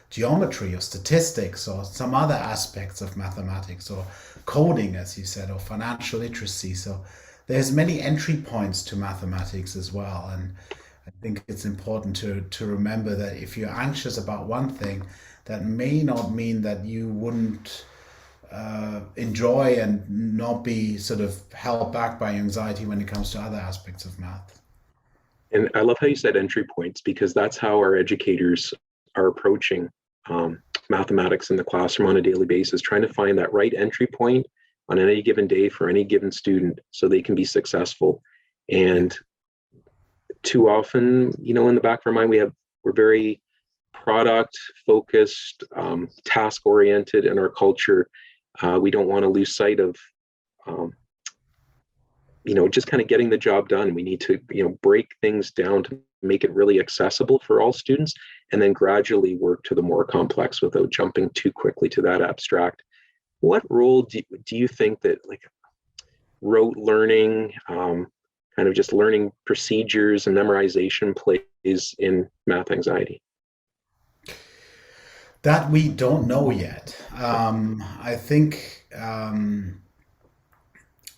geometry or statistics or some other aspects of mathematics or coding, as you said, or financial literacy. So there's many entry points to mathematics as well. And I think it's important to remember that if you're anxious about one thing, that may not mean that you wouldn't enjoy and not be sort of held back by anxiety when it comes to other aspects of math. And I love how you said entry points, because that's how our educators are approaching mathematics in the classroom on a daily basis, trying to find that right entry point on any given day for any given student so they can be successful. And too often, in the back of our mind, we're very product focused, task oriented in our culture. We don't want to lose sight of um, just kind of getting the job done. We need to, break things down to make it really accessible for all students, and then gradually work to the more complex without jumping too quickly to that abstract. What role do you think that, like, rote learning, kind of just learning procedures and memorization plays in math anxiety? That we don't know yet. I think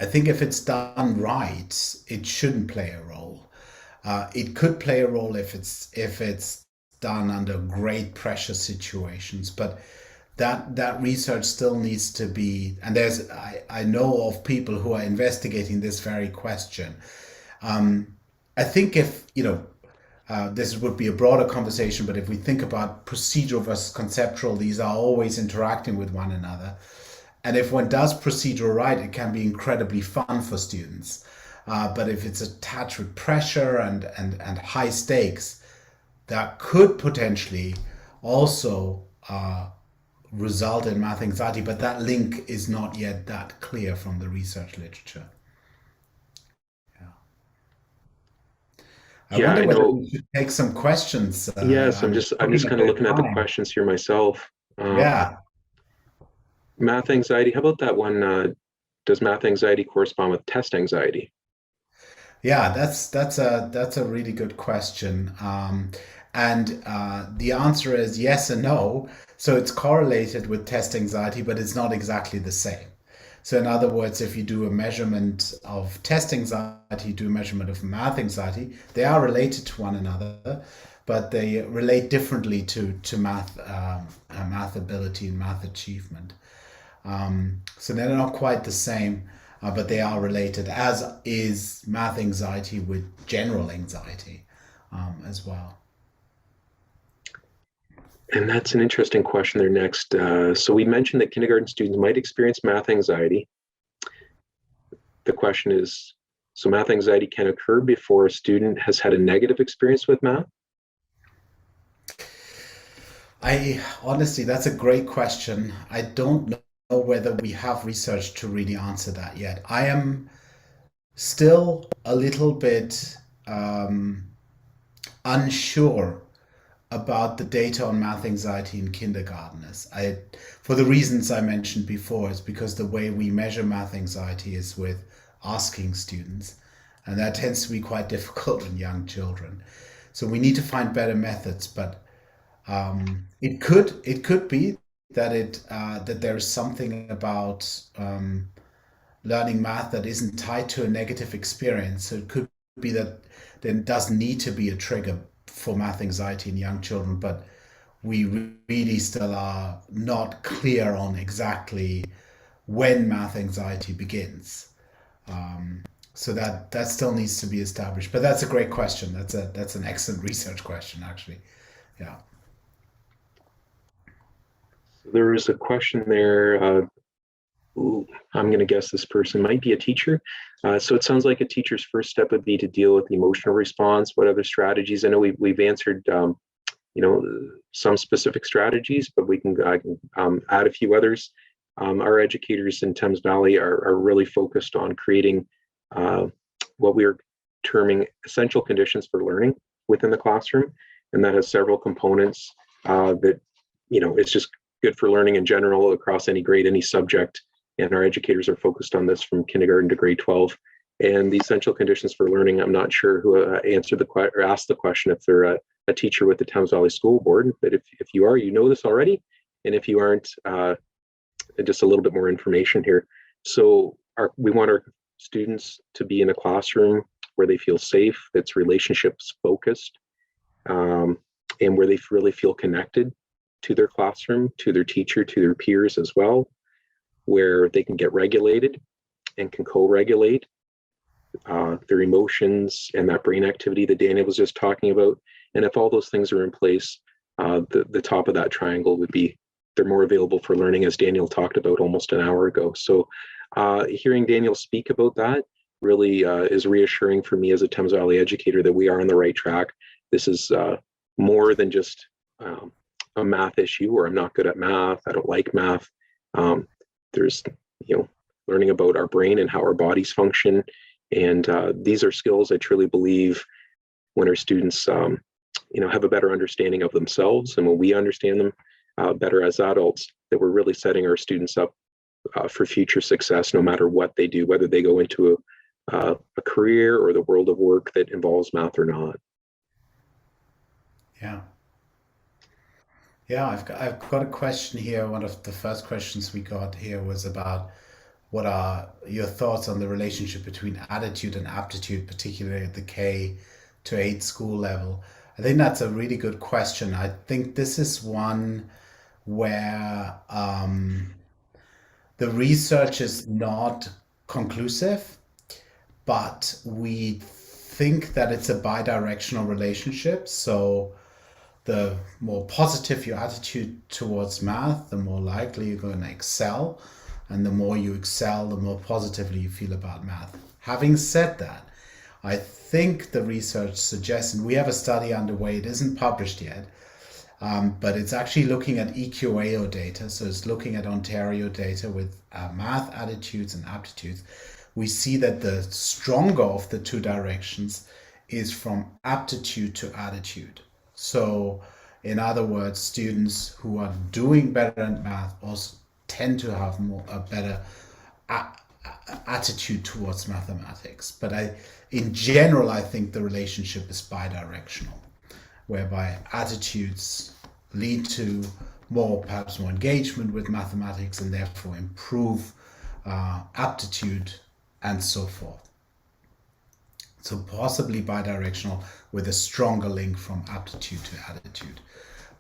if it's done right, it shouldn't play a role. It could play a role if it's done under great pressure situations, but that research still needs to be. And I know of people who are investigating this very question. I think if this would be a broader conversation, but if we think about procedural versus conceptual, these are always interacting with one another. And if one does procedural right, it can be incredibly fun for students. But if it's attached with pressure and high stakes, that could potentially also result in math anxiety. But that link is not yet that clear from the research literature. Yeah. I Yeah, wonder I whether know. we should take some questions. Yes, I'm I'm just I'm looking just a kind of bit looking at the behind. questions here myself. Yeah. Math anxiety. How about that one? Does math anxiety correspond with test anxiety? Yeah, that's a really good question, and the answer is yes and no. So it's correlated with test anxiety, but it's not exactly the same. So in other words, if you do a measurement of test anxiety, you do a measurement of math anxiety, they are related to one another, but they relate differently to math ability and math achievement. So they're not quite the same, but they are related, as is math anxiety with general anxiety as well. And that's an interesting question there next. So we mentioned that kindergarten students might experience math anxiety. The question is, so math anxiety can occur before a student has had a negative experience with math? I honestly, that's a great question. I don't know whether we have research to really answer that yet. I am still a little bit unsure about the data on math anxiety in kindergarteners. For the reasons I mentioned before, is because the way we measure math anxiety is with asking students, and that tends to be quite difficult in young children. So we need to find better methods, but it could be that there is something about learning math that isn't tied to a negative experience. So it could be that there doesn't need to be a trigger for math anxiety in young children, but we really still are not clear on exactly when math anxiety begins. So that still needs to be established. But that's a great question. That's an excellent research question, actually. Yeah. There was a question there. Ooh, I'm going to guess this person might be a teacher. So it sounds like a teacher's first step would be to deal with the emotional response. What other strategies? I know we've answered, some specific strategies, but I can add a few others. Our educators in Thames Valley are really focused on creating what we are terming essential conditions for learning within the classroom, and that has several components that it's just good for learning in general across any grade, any subject. And our educators are focused on this from kindergarten to grade 12. And the essential conditions for learning, I'm not sure who answered or asked the question, if they're a teacher with the Thames Valley School Board, but if you are, you know this already. And if you aren't, just a little bit more information here. So we want our students to be in a classroom where they feel safe, that's relationships focused, and where they really feel connected to their classroom, to their teacher, to their peers as well, where they can get regulated and can co-regulate their emotions and that brain activity that Daniel was just talking about. And if all those things are in place, the top of that triangle would be they're more available for learning, as Daniel talked about almost an hour ago. So hearing Daniel speak about that really is reassuring for me as a Thames Valley educator that we are on the right track. This is more than just a math issue, or I'm not good at math, I don't like math. There's learning about our brain and how our bodies function, and these are skills I truly believe when our students have a better understanding of themselves, and when we understand them better as adults, that we're really setting our students up for future success, no matter what they do, whether they go into a career or the world of work that involves math or not. Yeah. Yeah, I've got a question here. One of the first questions we got here was about what are your thoughts on the relationship between attitude and aptitude, particularly at the K to 8 school level. I think that's a really good question. I think this is one where the research is not conclusive, but we think that it's a bidirectional relationship. So the more positive your attitude towards math, the more likely you're going to excel. And the more you excel, the more positively you feel about math. Having said that, I think the research suggests, and we have a study underway, it isn't published yet, but it's actually looking at EQAO data. So it's looking at Ontario data with math attitudes and aptitudes. We see that the stronger of the two directions is from aptitude to attitude. So in other words, students who are doing better in math also tend to have a better attitude towards mathematics. But in general, I think the relationship is bidirectional, whereby attitudes lead to perhaps more engagement with mathematics and therefore improve aptitude and so forth. So possibly bidirectional with a stronger link from aptitude to attitude.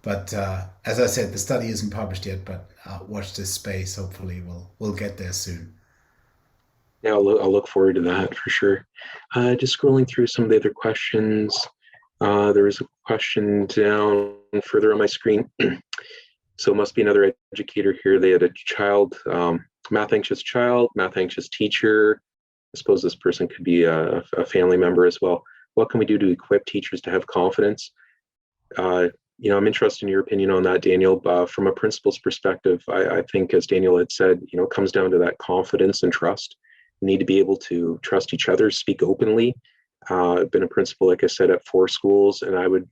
But as I said, the study isn't published yet, but watch this space. Hopefully we'll get there soon. Yeah, I'll look forward to that for sure. Just scrolling through some of the other questions. There was a question down further on my screen. So it must be another educator here. They had a child, math anxious child, math anxious teacher. I suppose this person could be a family member as well. What can we do to equip teachers to have confidence? I'm interested in your opinion on that, Daniel. From a principal's perspective, I think, as Daniel had said, it comes down to that confidence and trust. We need to be able to trust each other, speak openly. I've been a principal, like I said, at 4 schools, and I would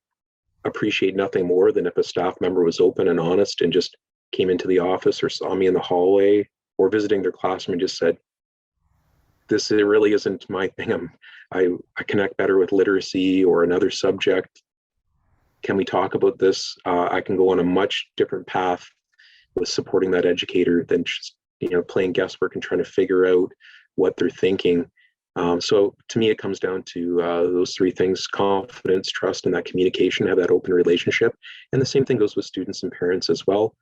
appreciate nothing more than if a staff member was open and honest and just came into the office or saw me in the hallway or visiting their classroom and just said, this really isn't my thing. I connect better with literacy or another subject. Can we talk about this? I can go on a much different path with supporting that educator than just playing guesswork and trying to figure out what they're thinking. So to me, it comes down to those 3 things: confidence, trust, and that communication, have that open relationship. And the same thing goes with students and parents as well.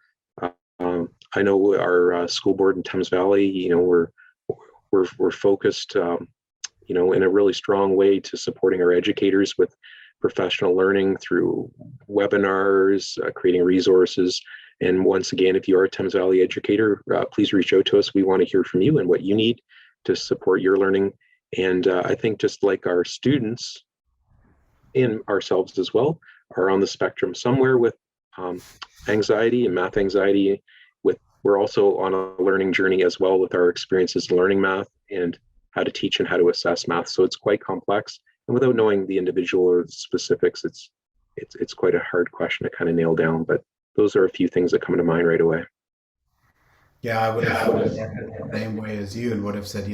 I know our school board in Thames Valley, we're focused in a really strong way to supporting our educators with professional learning through webinars, creating resources. And once again, if you are a Thames Valley educator, please reach out to us. We want to hear from you and what you need to support your learning. And I think just like our students and ourselves as well are on the spectrum somewhere with anxiety and math anxiety, we're also on a learning journey as well with our experiences learning math and how to teach and how to assess math. So it's quite complex. And without knowing the individual or the specifics, it's quite a hard question to kind of nail down. But those are a few things that come to mind right away. Yeah, I would have thought the same way as you, and would have said,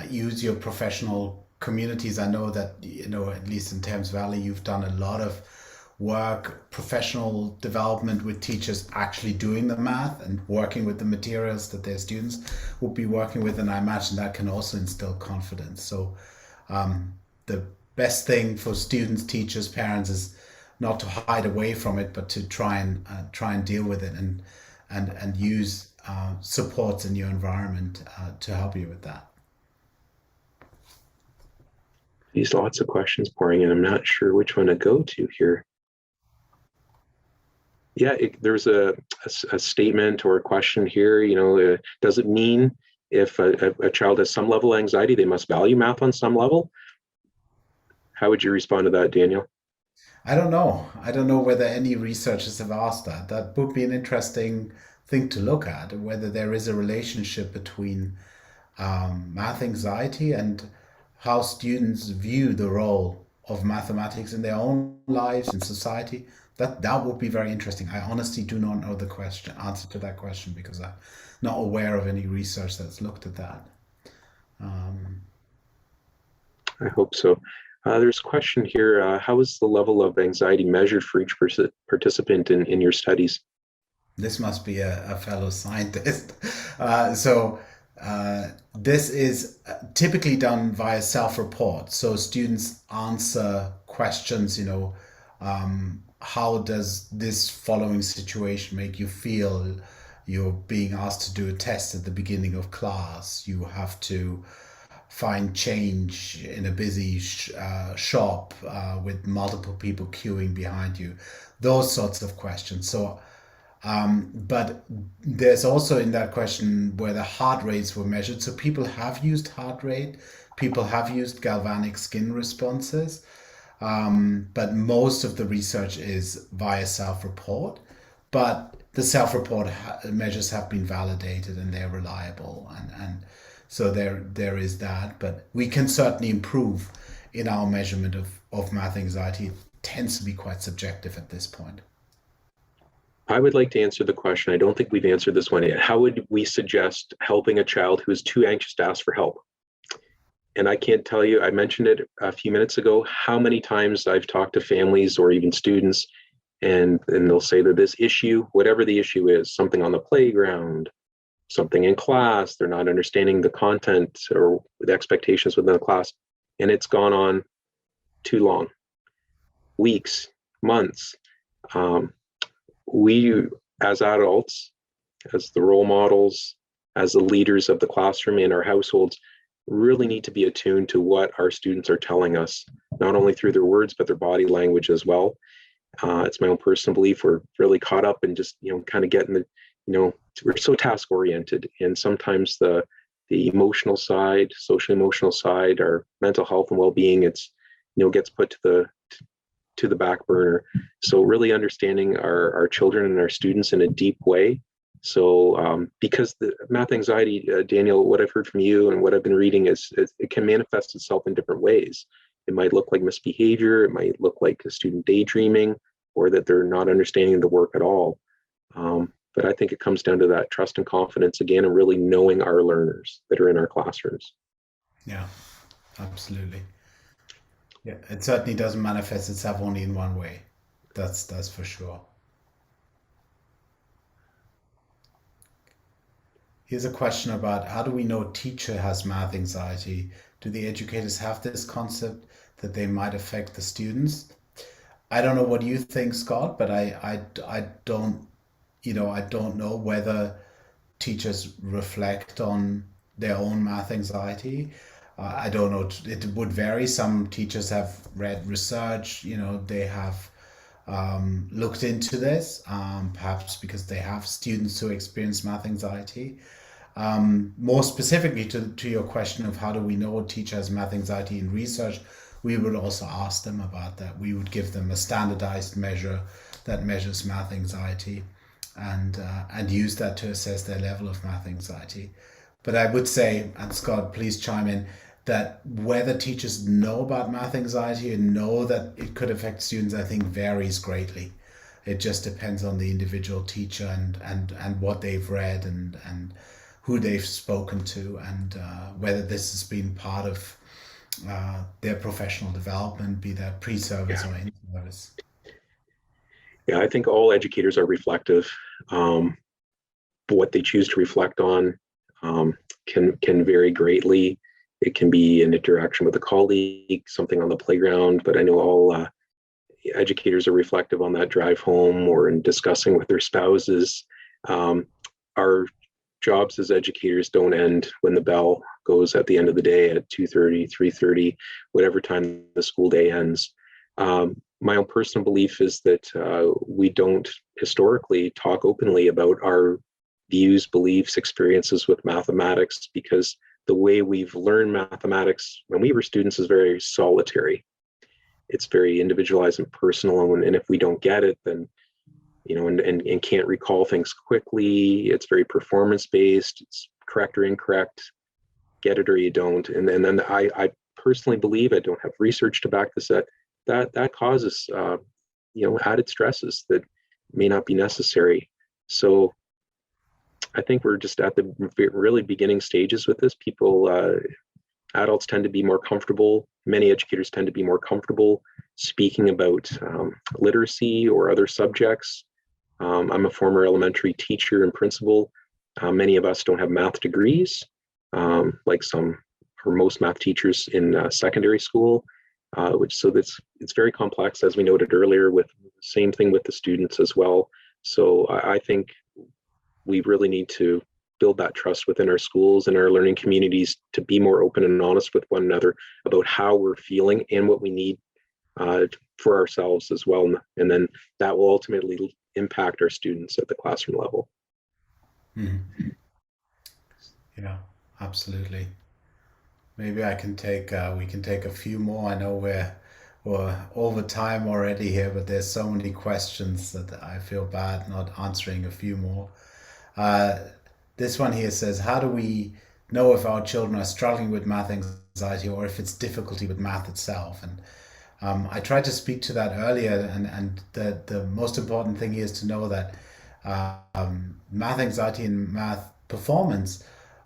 use your professional communities. I know that, at least in Thames Valley, you've done a lot of work, professional development with teachers actually doing the math and working with the materials that their students would be working with. And I imagine that can also instill confidence. So the best thing for students, teachers, parents is not to hide away from it, but to try and deal with it and use supports in your environment to help you with that. These lots of questions pouring in. I'm not sure which one to go to here. Yeah, there's a statement or a question here. Does it mean if a child has some level of anxiety, they must value math on some level? How would you respond to that, Daniel? I don't know. I don't know whether any researchers have asked that. That would be an interesting thing to look at, whether there is a relationship between math anxiety and how students view the role of mathematics in their own lives in society. That would be very interesting. I honestly do not know the answer to that question because I'm not aware of any research that's looked at that. I hope so. There's a question here. How is the level of anxiety measured for each participant in your studies? This must be a fellow scientist. This is typically done via self-report. So students answer questions, how does this following situation make you feel? You're being asked to do a test at the beginning of class. You have to find change in a busy shop with multiple people queuing behind you. Those sorts of questions. So but there's also in that question where the heart rates were measured. So people have used heart rate, people have used galvanic skin responses, but most of the research is via self-report. But the self-report measures have been validated and they're reliable, and so there is that. But we can certainly improve in our measurement of math anxiety. It tends to be quite subjective at this point. I would like to answer the question. I don't think we've answered this one yet. How would we suggest helping a child who is too anxious to ask for help? And I can't tell you, I mentioned it a few minutes ago, how many times I've talked to families or even students, and they'll say that this issue, whatever the issue is, something on the playground, something in class, they're not understanding the content or the expectations within the class, and it's gone on too long, weeks, months. We, as adults, as the role models, as the leaders of the classroom in our households, really need to be attuned to what our students are telling us, not only through their words, but their body language as well. It's my own personal belief. We're really caught up in just, kind of getting we're so task oriented. And sometimes the emotional side, social emotional side, our mental health and well-being, gets put to the back burner. So really understanding our children and our students in a deep way. So because the math anxiety, Daniel, what I've heard from you and what I've been reading is it can manifest itself in different ways. It might look like misbehavior. It might look like a student daydreaming, or that they're not understanding the work at all. But I think it comes down to that trust and confidence again, and really knowing our learners that are in our classrooms. Yeah, absolutely. Yeah, it certainly doesn't manifest itself only in one way. That's for sure. Here's a question about how do we know a teacher has math anxiety? Do the educators have this concept that they might affect the students? I don't know what you think, Scott, but I don't, I don't know whether teachers reflect on their own math anxiety. I don't know, it would vary. Some teachers have read research, they have looked into this, perhaps because they have students who experience math anxiety. More specifically to your question of how do we know a teacher has math anxiety in research, we would also ask them about that. We would give them a standardized measure that measures math anxiety, and use that to assess their level of math anxiety. But I would say, and Scott, please chime in, that whether teachers know about math anxiety and know that it could affect students, I think varies greatly. It just depends on the individual teacher and what they've read and who they've spoken to, and whether this has been part of their professional development, be that pre-service or in-service. Yeah, I think all educators are reflective. But what they choose to reflect on can vary greatly. It can be an interaction with a colleague, something on the playground, but I know all educators are reflective on that drive home or in discussing with their spouses. Our jobs as educators don't end when the bell goes at the end of the day at 2:30, 3:30, whatever time the school day ends. My own personal belief is that we don't historically talk openly about our views, beliefs, experiences with mathematics, because the way we've learned mathematics when we were students is very solitary. It's very individualized and personal, and if we don't get it, then and can't recall things quickly. It's very performance based. It's correct or incorrect, get it or you don't. And then I personally believe, I don't have research to back this up, that causes added stresses that may not be necessary. So I think we're just at the really beginning stages with this. Adults tend to be more comfortable. Many educators tend to be more comfortable speaking about literacy or other subjects. I'm a former elementary teacher and principal. Many of us don't have math degrees, like some or most math teachers in secondary school, it's very complex, as we noted earlier, with the same thing with the students as well. So I think we really need to build that trust within our schools and our learning communities to be more open and honest with one another about how we're feeling and what we need for ourselves as well. And then that will ultimately impact our students at the classroom level. Mm-hmm. Yeah, absolutely. Maybe we can take a few more. I know we're over time already here, but there's so many questions that I feel bad not answering a few more. Uh, this one here says, how do we know if our children are struggling with math anxiety or if it's difficulty with math itself? And I tried to speak to that earlier, and the most important thing is to know that math anxiety and math performance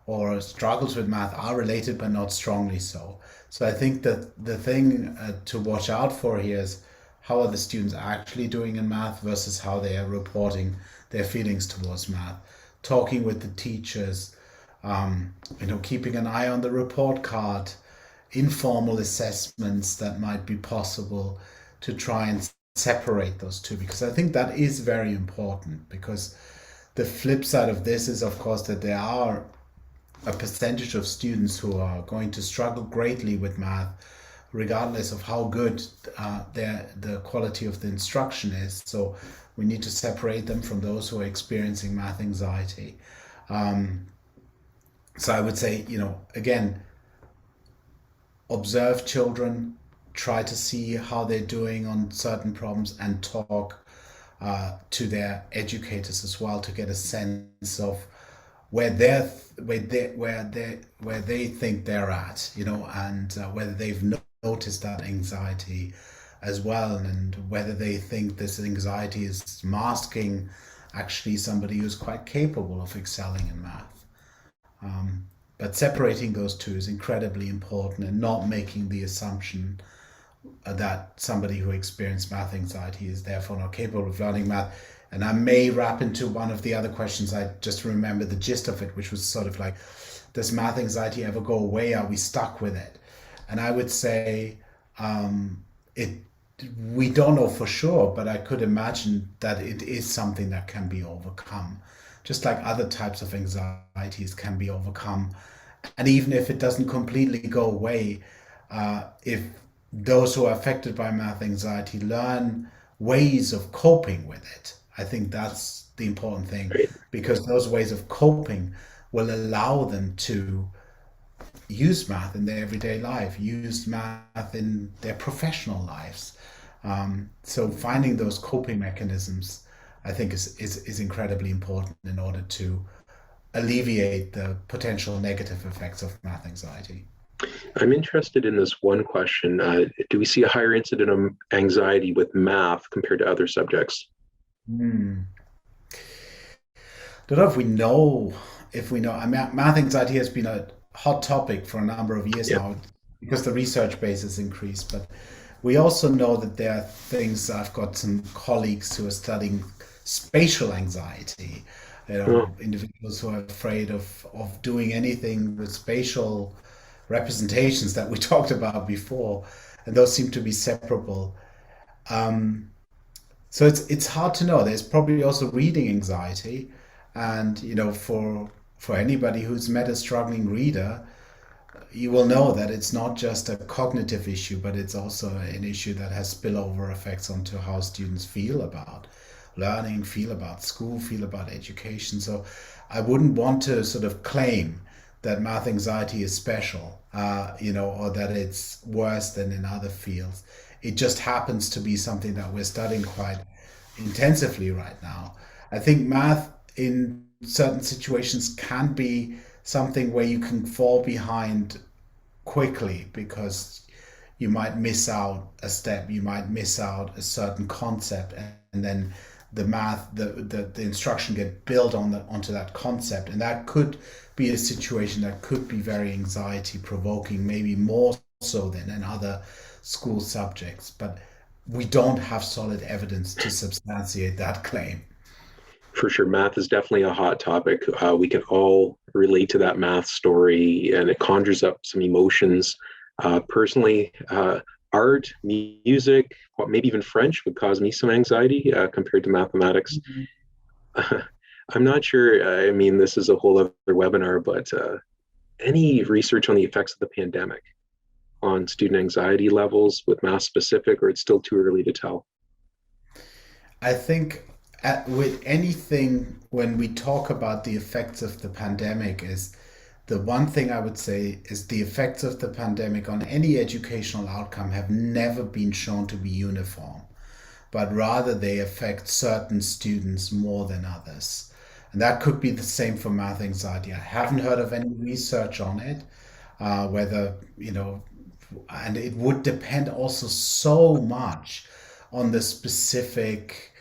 or struggles with math are related, but not strongly so. So I think that the thing to watch out for here is how are the students actually doing in math versus how they are reporting their feelings towards math. Talking with the teachers, keeping an eye on the report card, informal assessments that might be possible to try and separate those two, because I think that is very important, because the flip side of this is, of course, that there are a percentage of students who are going to struggle greatly with math, regardless of how good the quality of the instruction is. So we need to separate them from those who are experiencing math anxiety. So I would say, again, observe children, try to see how they're doing on certain problems, and talk to their educators as well to get a sense of where they think they're at, and whether they've noticed that anxiety as well, and whether they think this anxiety is masking actually somebody who's quite capable of excelling in math. But separating those two is incredibly important, and not making the assumption that somebody who experienced math anxiety is therefore not capable of learning math. And I may wrap into one of the other questions. I just remember the gist of it, which was sort of like, does math anxiety ever go away? Are we stuck with it? And I would say we don't know for sure, but I could imagine that it is something that can be overcome, just like other types of anxieties can be overcome. And even if it doesn't completely go away, if those who are affected by math anxiety learn ways of coping with it, I think that's the important thing, Right. because those ways of coping will allow them to use math in their everyday life, use math in their professional lives. So finding those coping mechanisms, I think, is incredibly important in order to alleviate the potential negative effects of math anxiety. I'm interested in this one question. Do we see a higher incidence of anxiety with math compared to other subjects? Hmm. Don't know if we know. I mean, math anxiety has been a hot topic for a number of years Yeah. now because the research base has increased. But we also know that there are things. I've got some colleagues who are studying spatial anxiety. Oh, Individuals who are afraid of doing anything with spatial representations that we talked about before, and those seem to be separable. Um, So it's hard to know. There's probably also reading anxiety, and for anybody who's met a struggling reader, you will know that it's not just a cognitive issue, but it's also an issue that has spillover effects onto how students feel about learning, feel about school, feel about education. So I wouldn't want to sort of claim that math anxiety is special, or that it's worse than in other fields. It just happens to be something that we're studying quite intensively right now. I think math in certain situations can be something where you can fall behind quickly because you might miss out a step, you might miss out a certain concept, and then the instruction get built onto that concept, and that could be a situation that could be very anxiety provoking, maybe more so than in other school subjects. But we don't have solid evidence to substantiate that claim. for sure. Math is definitely a hot topic. We can all relate to that math story, and it conjures up some emotions. Personally, art, music, maybe even French would cause me some anxiety compared to mathematics. I'm not sure. I mean, this is a whole other webinar, but any research on the effects of the pandemic on student anxiety levels with math specific, or it's still too early to tell? I think with anything, when we talk about the effects of the pandemic, is the one thing I would say is the effects of the pandemic on any educational outcome have never been shown to be uniform, but rather they affect certain students more than others. And that could be the same for math anxiety. I haven't heard of any research on it, whether, and it would depend also so much on the specific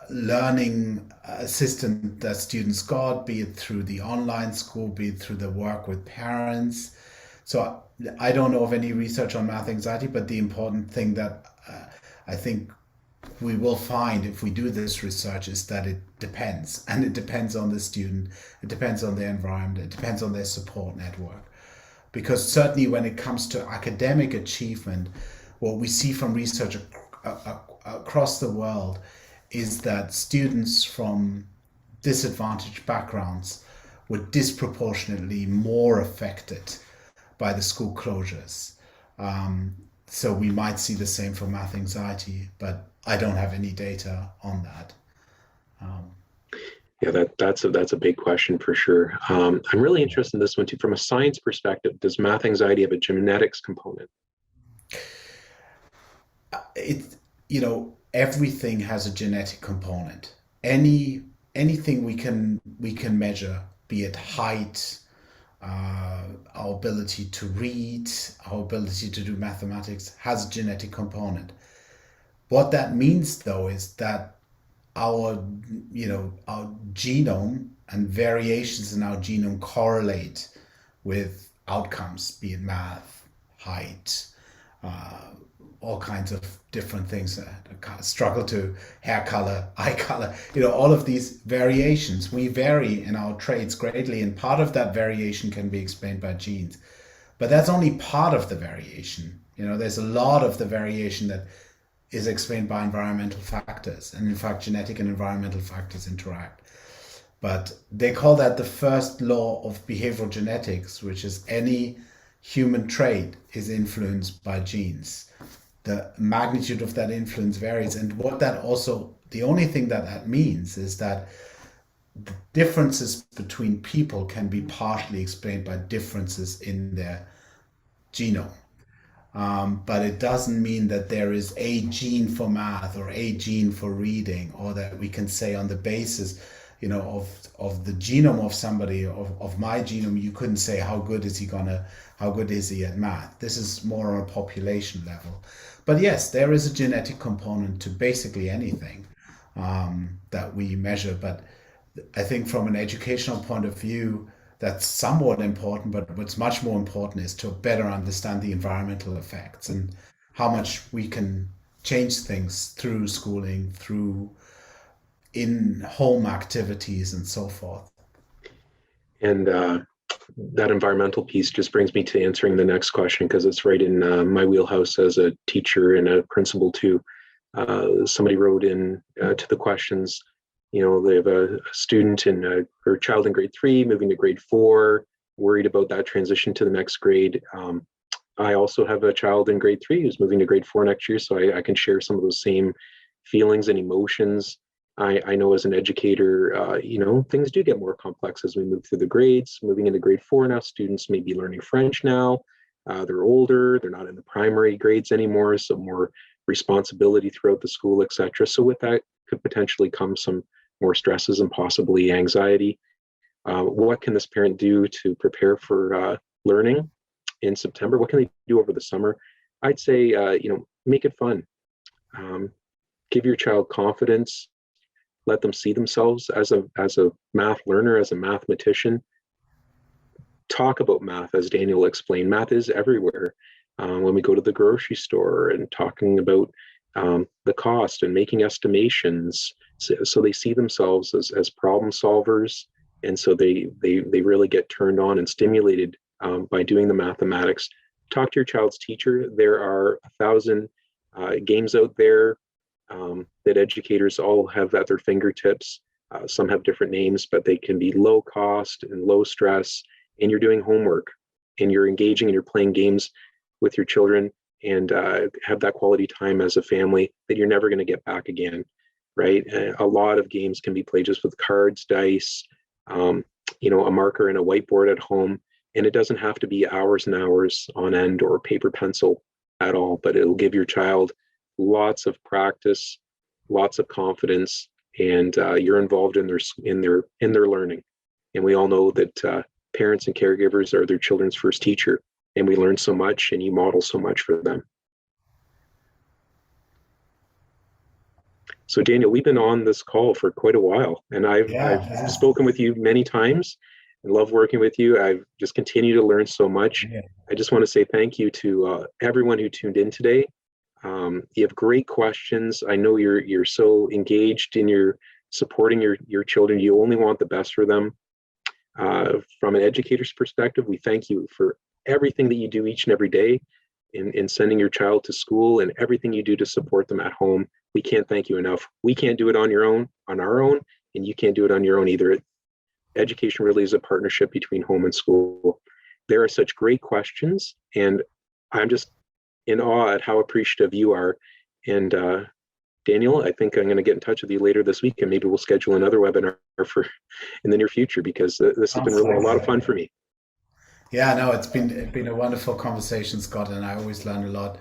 learning assistant that students got, be it through the online school, be it through the work with parents. So I don't know of any research on math anxiety, but the important thing that I think we will find if we do this research is that it depends. And it depends on the student, it depends on their environment, it depends on their support network. Because certainly when it comes to academic achievement, what we see from research across the world is that students from disadvantaged backgrounds were disproportionately more affected by the school closures. So we might see the same for math anxiety, but I don't have any data on that. Um, Yeah, that's a big question for sure. I'm really interested in this one too. From a science perspective, does math anxiety have a genetics component? it Everything has a genetic component. Anything we can measure, be it height, our ability to read, our ability to do mathematics, has a genetic component. What that means though is that our our genome and variations in our genome correlate with outcomes, be it math, height, uh, all kinds of different things. Struggle to hair color, eye color, all of these variations. We vary in our traits greatly, and part of that variation can be explained by genes. But that's only part of the variation. There's a lot of the variation that is explained by environmental factors, and in fact, genetic and environmental factors interact. But they call that the first law of behavioral genetics, which is any human trait is influenced by genes. The magnitude of that influence varies. And what that also, the only thing that that means is that differences between people can be partly explained by differences in their genome. But it doesn't mean that there is a gene for math or a gene for reading, or that we can say on the basis, of the genome of somebody, of my genome, you couldn't say how good is he at math. This is more on a population level. But yes, there is a genetic component to basically anything that we measure. But I think from an educational point of view, that's somewhat important, but what's much more important is to better understand the environmental effects and how much we can change things through schooling, through in home activities, and so forth. And that environmental piece just brings me to answering the next question, because it's right in my wheelhouse as a teacher and a principal too. Somebody wrote in to the questions, they have a student or child in grade 3 moving to grade 4, worried about that transition to the next grade. I also have a child in grade 3 who's moving to grade 4 next year, so I can share some of those same feelings and emotions. I know as an educator, things do get more complex as we move through the grades. Moving into grade 4 now, students may be learning French now. They're older, they're not in the primary grades anymore, so more responsibility throughout the school, etc. So with that could potentially come some more stresses and possibly anxiety. What can this parent do to prepare for learning in September? What can they do over the summer? I'd say, make it fun. Give your child confidence. Let them see themselves as a math learner, as a mathematician. Talk about math, as Daniel explained. Math is everywhere. When we go to the grocery store and talking about the cost and making estimations, so they see themselves as problem solvers, and so they really get turned on and stimulated by doing the mathematics. Talk to your child's teacher. There are 1,000 games out there that educators all have at their fingertips. Some have different names, but they can be low cost and low stress, and you're doing homework and you're engaging and you're playing games with your children, and have that quality time as a family that you're never going to get back again, right? A lot of games can be played just with cards, dice, a marker and a whiteboard at home, and it doesn't have to be hours and hours on end or paper pencil at all, but it'll give your child lots of practice, lots of confidence, and you're involved in their learning. And we all know that parents and caregivers are their children's first teacher, and we learn so much, and you model so much for them. So Daniel, we've been on this call for quite a while, and I've spoken with you many times and love working with you. I've just continued to learn so much. Yeah. I just want to say thank you to everyone who tuned in today. You have great questions. I know you're so engaged in your supporting your children. You only want the best for them. From an educator's perspective, we thank you for everything that you do each and every day in sending your child to school, and everything you do to support them at home. We can't thank you enough. We can't do it on our own, and you can't do it on your own either. Education really is a partnership between home and school. There are such great questions, and I'm just in awe at how appreciative you are. And Daniel, I think I'm going to get in touch with you later this week, and maybe we'll schedule another webinar for in the near future, because this has been really a lot of fun for me. Yeah, no, it's been a wonderful conversation, Scott, and I always learn a lot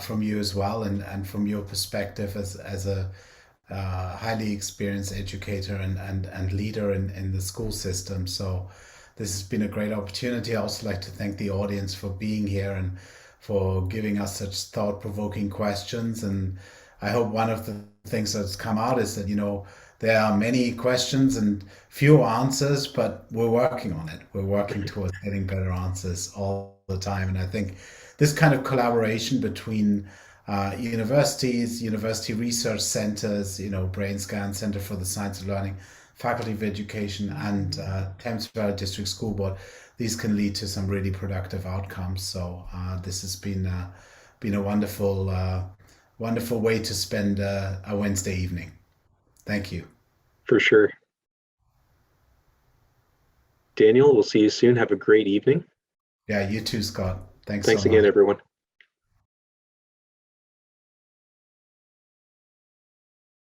from you as well, and from your perspective as a highly experienced educator and leader in the school system. So this has been a great opportunity. I also like to thank the audience for being here and for giving us such thought-provoking questions. And I hope one of the things that's come out is that, there are many questions and few answers, but we're working on it. We're working towards getting better answers all the time. And I think this kind of collaboration between universities, university research centers, BrainsCAN, Center for the Science of Learning, Faculty of Education, and Thames Valley District School Board, these can lead to some really productive outcomes. So this has been a wonderful way to spend a Wednesday evening. Thank you. For sure. Daniel, we'll see you soon. Have a great evening. Yeah, you too, Scott. Thanks so Thanks again, much. everyone.